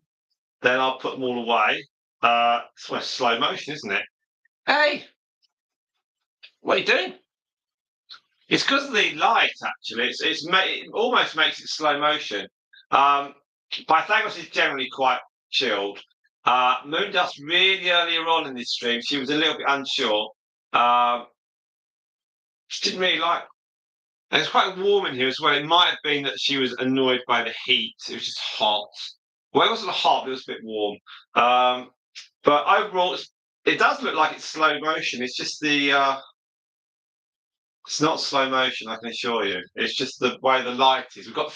then I'll put them all away. It's slow motion, isn't it? Hey, what are you doing? It's because of the light, actually. It almost makes it slow motion. Pythagoras is generally quite chilled. Moondust really earlier on in this stream, she was a little bit unsure. She didn't really like. And it's quite warm in here as well. It might have been that she was annoyed by the heat. It was just hot. Well, it wasn't hot, but it was a bit warm. But overall, it does look like it's slow motion. It's just the. It's not slow motion, I can assure you. It's just the way the light is. We've got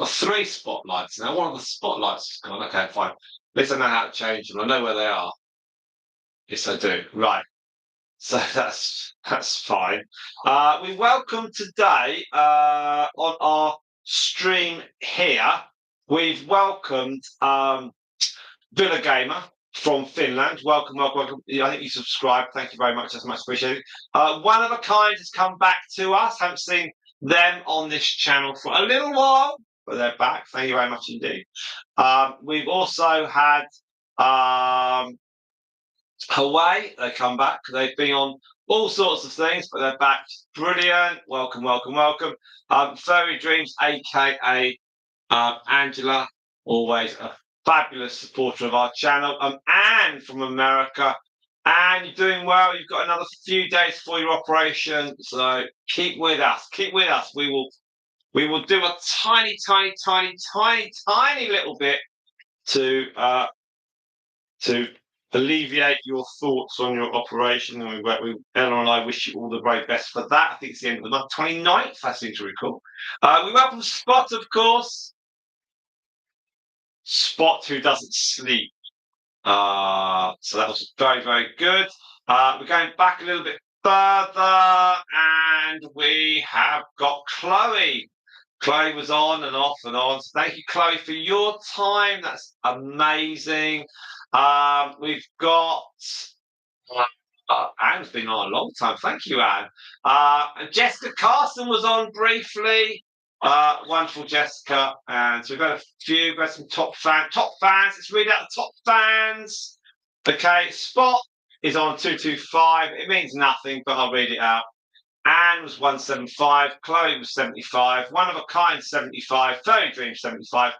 3 spotlights now. One of the spotlights is gone. Okay, fine. At least I know how to change them. I know where they are. Yes, I do. Right. So that's fine. We welcome today on our stream here. We've welcomed Villa Gamer from Finland. Welcome. I think you subscribed. Thank you very much. That's much appreciated. One of a Kind has come back to us. Haven't seen them on this channel for a little while, but they're back. Thank you very much indeed. We've also had Hawaii. They come back. They've been on all sorts of things, but they're back. Brilliant. Welcome. Furry Dreams, aka Angela, always a fabulous supporter of our channel. Anne from America. Anne, you're doing well. You've got another few days for your operation, so keep with us. We will do a tiny little bit to alleviate your thoughts on your operation. And Ella and I wish you all the very best for that. I think it's the end of the month, 29th, I seem to recall. We welcome Spot, of course. Spot, who doesn't sleep. So that was very, very good. We're going back a little bit further, and we have got Chloe. Chloe was on and off and on. So thank you, Chloe, for your time. That's amazing. We've got Anne's been on a long time. Thank you, Anne. And Jessica Carson was on briefly. Wonderful, Jessica. And so we've got some top fans. Let's read out the top fans. Okay, Spot is on 225. It means nothing, but I'll read it out. Anne was 175. Chloe was 75. One of a Kind 75. Furry Dream 75.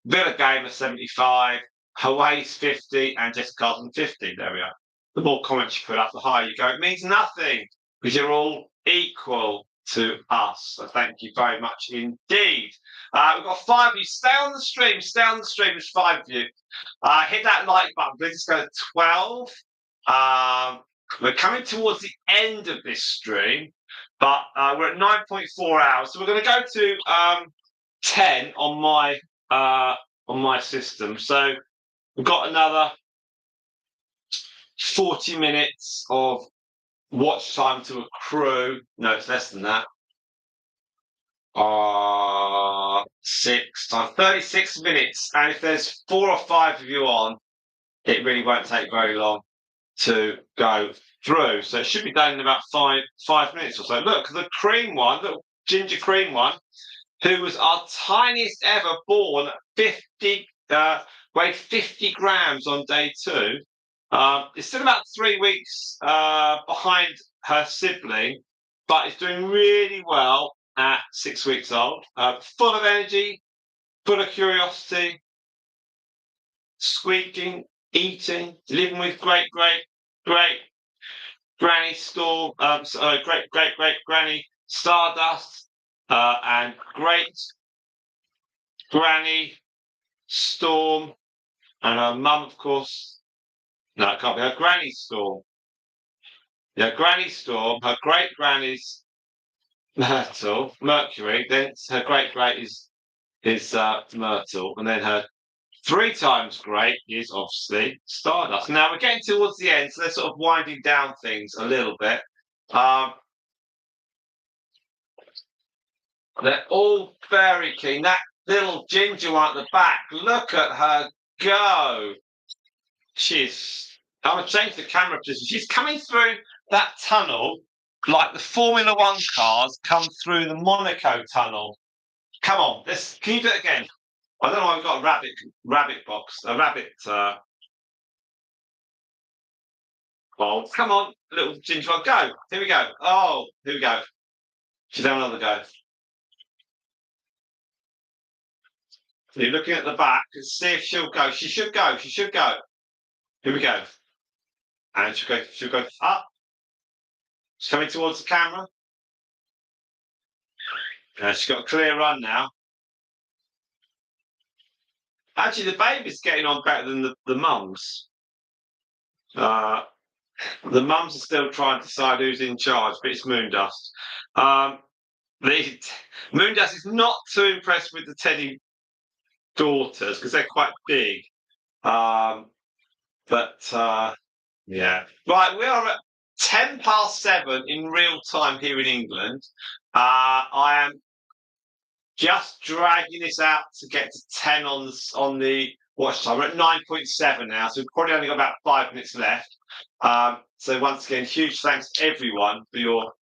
Villa Gamer 75. Hawaii's 50. And Jessica Carson 50. There we are. The more comments you put up, the higher you go. It means nothing because you're all equal to us. So thank you very much indeed. We've got 5 of you. Stay on the stream. There's 5 of you. Hit that like button. Let's go to 12. We're coming towards the end of this stream, but we're at 9.4 hours. So we're going to go to 10 on my on my system. So we've got another 40 minutes of watch time to accrue. No, it's less than that. 6 times 36 minutes. And if there's 4 or 5 of you on, it really won't take very long to go through. So it should be done in about five minutes or so. Look, the cream one, little ginger cream one, who was our tiniest ever born, 50, weighed 50 grams on day 2. It's still about 3 weeks behind her sibling, but it's doing really well at 6 weeks old. Full of energy, full of curiosity, squeaking, eating, living with great Granny Storm, great Granny Stardust, and great Granny Storm, and her mum, of course. No, it can't be her Granny Storm. Yeah, Granny Storm, her great granny's Mercury, then her great is Myrtle, and then her 3 times great is obviously Stardust. Now we're getting towards the end, so they're sort of winding down things a little bit. They're all very keen. That little ginger one at the back, look at her go. I'm going to change the camera position. She's coming through that tunnel like the Formula One cars come through the Monaco tunnel. Come on, can you do it again? I don't know why I've got a rabbit bowl. Come on, little ginger one, go. Here we go. Oh, here we go. She's having another go. So you're looking at the back and see if she'll go. She should go. She should go. Here we go. And she'll go up. She's coming towards the camera. She's got a clear run now. Actually, the baby's getting on better than the mums. The mums are still trying to decide who's in charge, but it's Moondust. Moondust is not too impressed with the Teddy daughters because they're quite big. Yeah. Right, we are at 7:10 in real time here in England. I am just dragging this out to get to 10 on the watch time. We're at 9.7 now, so we've probably only got about 5 minutes left. So once again, huge thanks to everyone for your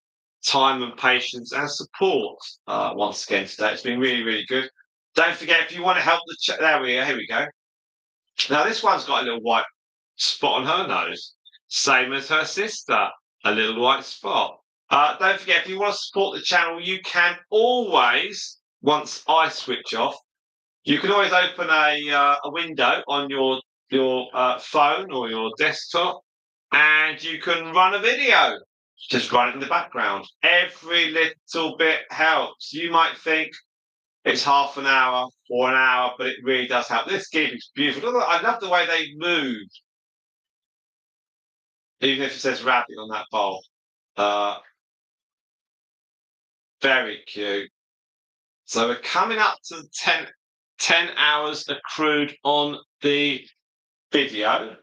time and patience and support once again today. It's been really, really good. Don't forget, if you want to help the chat, there we go, here we go. Now, this one's got a little white spot on her nose, same as her sister, a little white spot. Don't forget, if you want to support the channel, you can always, once I switch off, you can always open a window on your phone or your desktop, and you can run a video. Just run it in the background. Every little bit helps. You might think it's half an hour or an hour, but it really does help. This gig is beautiful. I love the way they move, even if it says rabbit on that bowl. Very cute. So we're coming up to 10 hours accrued on the video.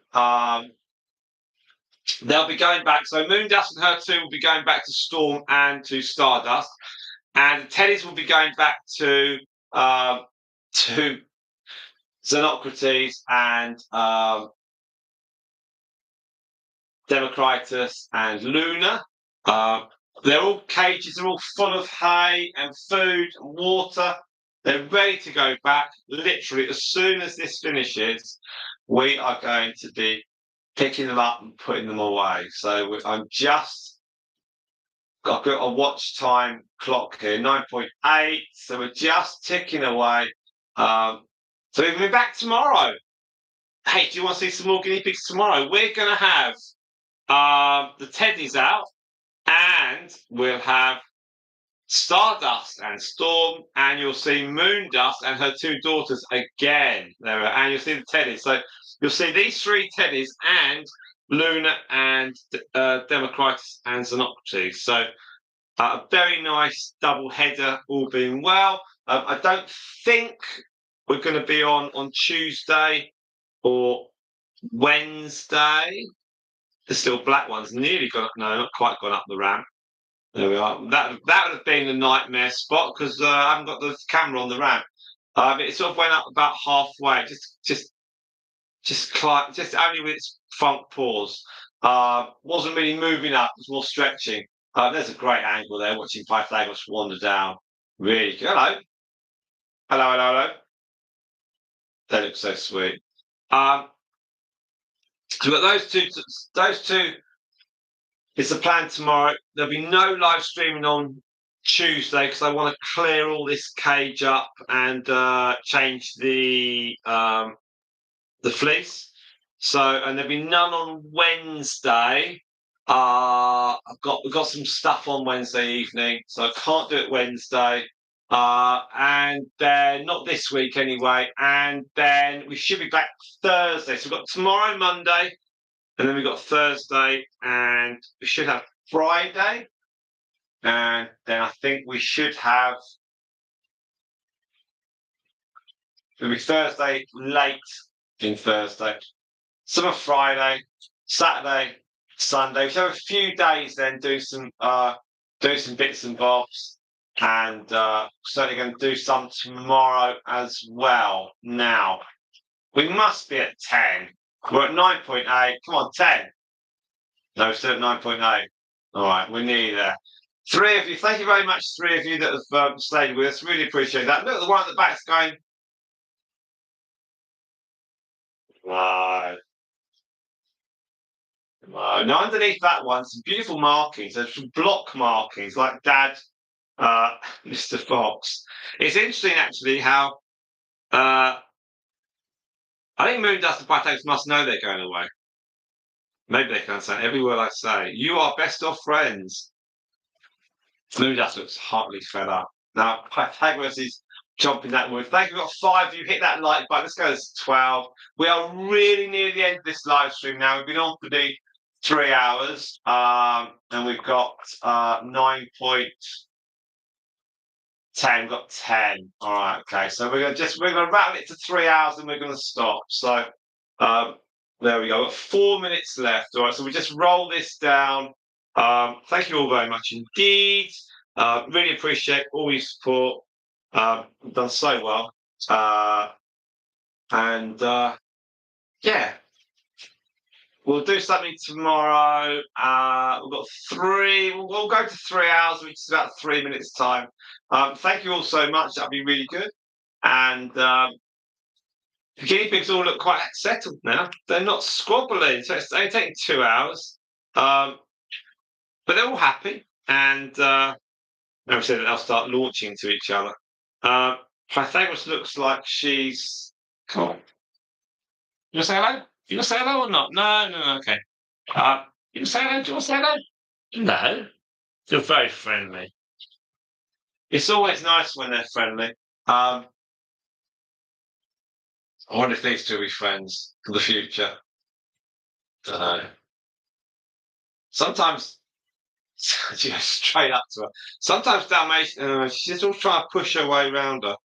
They'll be going back. So Moondust and her 2 will be going back to Storm and to Stardust. And the Teddies will be going back to Xenocrates and Democritus and Luna. They're all cages, they're all full of hay and food and water. They're ready to go back. Literally, as soon as this finishes, we are going to be picking them up and putting them away. So I've got a watch time clock here, 9.8. So we're just ticking away. So we'll be back tomorrow. Hey, do you want to see some more guinea pigs tomorrow? We're going to have the Teddies out, and we'll have Stardust and Storm, and you'll see Moondust and her 2 daughters again. And you'll see the Teddies. So you'll see these 3 Teddies and Luna and Democritus and Xenocrates. So a very nice double header, all being well. I don't think we're going to be on Tuesday or Wednesday. The still black one's nearly gone up. No, not quite gone up the ramp. There we are. That would have been a nightmare spot because I haven't got the camera on the ramp. It sort of went up about halfway. Just only with its front paws. Wasn't really moving up. It was more stretching. There's a great angle there, watching Pythagoras wander down. Really good. Hello. Hello, hello, hello. They look so sweet. So we've got those two. Those two is the plan tomorrow. There'll be no live streaming on Tuesday because I want to clear all this cage up and change the fleece. So, and there'll be none on Wednesday. We've got some stuff on Wednesday evening, so I can't do it Wednesday. And then not this week anyway. And then we should be back Thursday. So we've got tomorrow, Monday, and then we've got Thursday, and we should have Friday. And then I think we should have it'll be Thursday late in Thursday. Some of Friday, Saturday, Sunday. We have a few days then do some bits and bobs, and certainly going to do some tomorrow as well. Now we must be at 10. We're at 9.8. Come on, 10. No, we're still at 9.8. All right, we're nearly there. 3 of you, thank you very much. 3 of you that have stayed with us, really appreciate that. Look, the one at the back's going. Right. No, underneath that one, some beautiful markings. There's some block markings, like Dad, Mr. Fox. It's interesting, actually, how I think Moondust and Pythagoras must know they're going away. Maybe they can understand every word I say. You are best of friends. Moondust looks heartily fed up. Now, Pythagoras is jumping that wood. Thank you. We've got 5 of you. Hit that like button. Let's go to 12. We are really near the end of this live stream now. We've been on for the 3 hours, and we've got 9.10. We've got 10. All right, okay. So we're gonna rattle it to 3 hours, and we're gonna stop. So there we go. We've got 4 minutes left. All right, so we just roll this down. Thank you all very much indeed. Really appreciate all your support. You've done so well. And yeah. We'll do something tomorrow. We've got 3. We'll go to 3 hours, which is about 3 minutes time. Thank you all so much. That'll be really good. And the guinea pigs all look quite settled now. They're not squabbling. So it's only taking 2 hours. But they're all happy. And we said that they'll start launching to each other. Pythagoras looks like she's. Come on. You want to say hello? You want to say hello or not? No, okay. You want to say hello? Do you want to say hello? No. You're very friendly. It's always nice when they're friendly. I wonder if these two will be friends for the future. Don't know. Sometimes she goes straight up to her. Sometimes Dalmatian, she's all trying to push her way around her.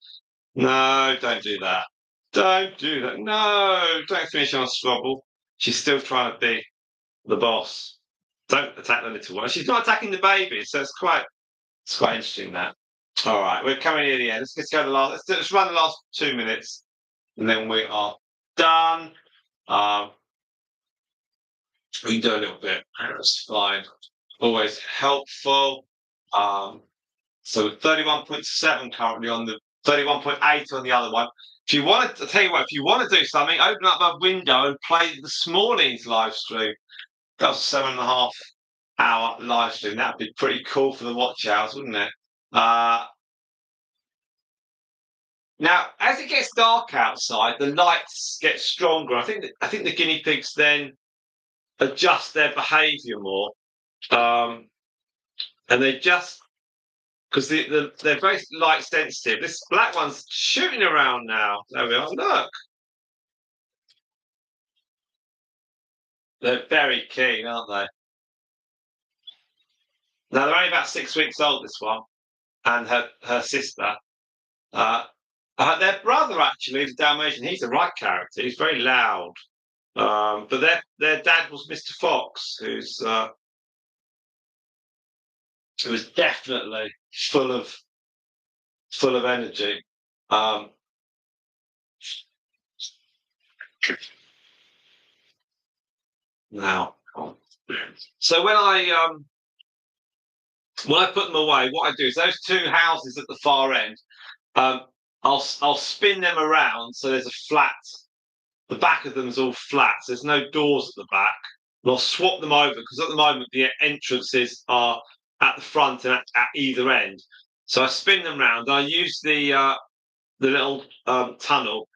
No, don't do that. Don't do that. No, don't finish on a squabble. She's still trying to be the boss. Don't attack the little one. She's not attacking the baby, so it's quite interesting that. All right, we're coming near the end. Let's go to the last. Let's run the last 2 minutes, and then we are done. We can do a little bit. That's fine. Always helpful. So 31.7 currently on the 31.8 on the other one. If you want to, I tell you what, if you want to do something, open up a window and play this morning's live stream. That was a 7.5 hour live stream. That'd be pretty cool for the watch hours, wouldn't it? Now, as it gets dark outside, the lights get stronger. I think the guinea pigs then adjust their behaviour more, and they just. Because they're very light sensitive. This black one's shooting around now. There we are. Look. They're very keen, aren't they? Now, they're only about 6 weeks old, this one, and her sister. Their brother actually is a Dalmatian. He's the right character. He's very loud. But their dad was Mr. Fox, who was definitely full of energy. Um, now, so when I put them away, what I do is those two houses at the far end. Um, I'll spin them around so there's a flat. The back of them is all flat. So there's no doors at the back. And I'll swap them over because at the moment the entrances are at the front and at either end. So I spin them round. I use the little tunnel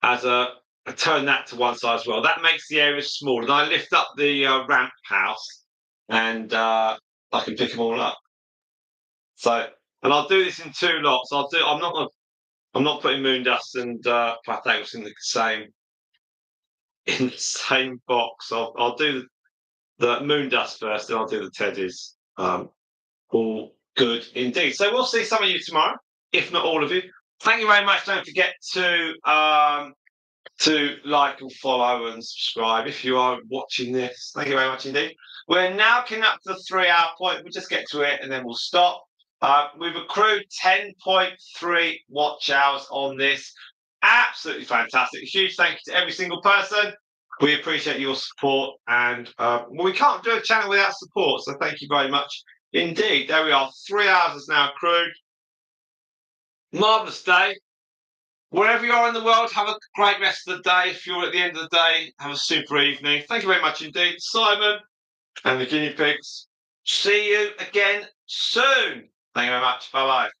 as I turn that to one side as well. That makes the area smaller. And I lift up the ramp house and I can pick them all up. So, and I'll do this in two lots. I'm not putting Moondust and Pythagoras in the same box. I'll do the Moondust first, then I'll do the Teddies. All good indeed. So we'll see some of you tomorrow, if not all of you. Thank you very much. Don't forget to like and follow and subscribe if you are watching this. Thank you very much indeed. We're now coming up to the 3-hour point. We'll just get to it and then we'll stop. We've accrued 10.3 watch hours on this. Absolutely fantastic. A huge thank you to every single person. We appreciate your support, and we can't do a channel without support, so thank you very much indeed. There we are. 3 hours is now accrued. Marvellous day. Wherever you are in the world, have a great rest of the day. If you're at the end of the day, have a super evening. Thank you very much indeed, Simon and the guinea pigs. See you again soon. Thank you very much. Bye-bye.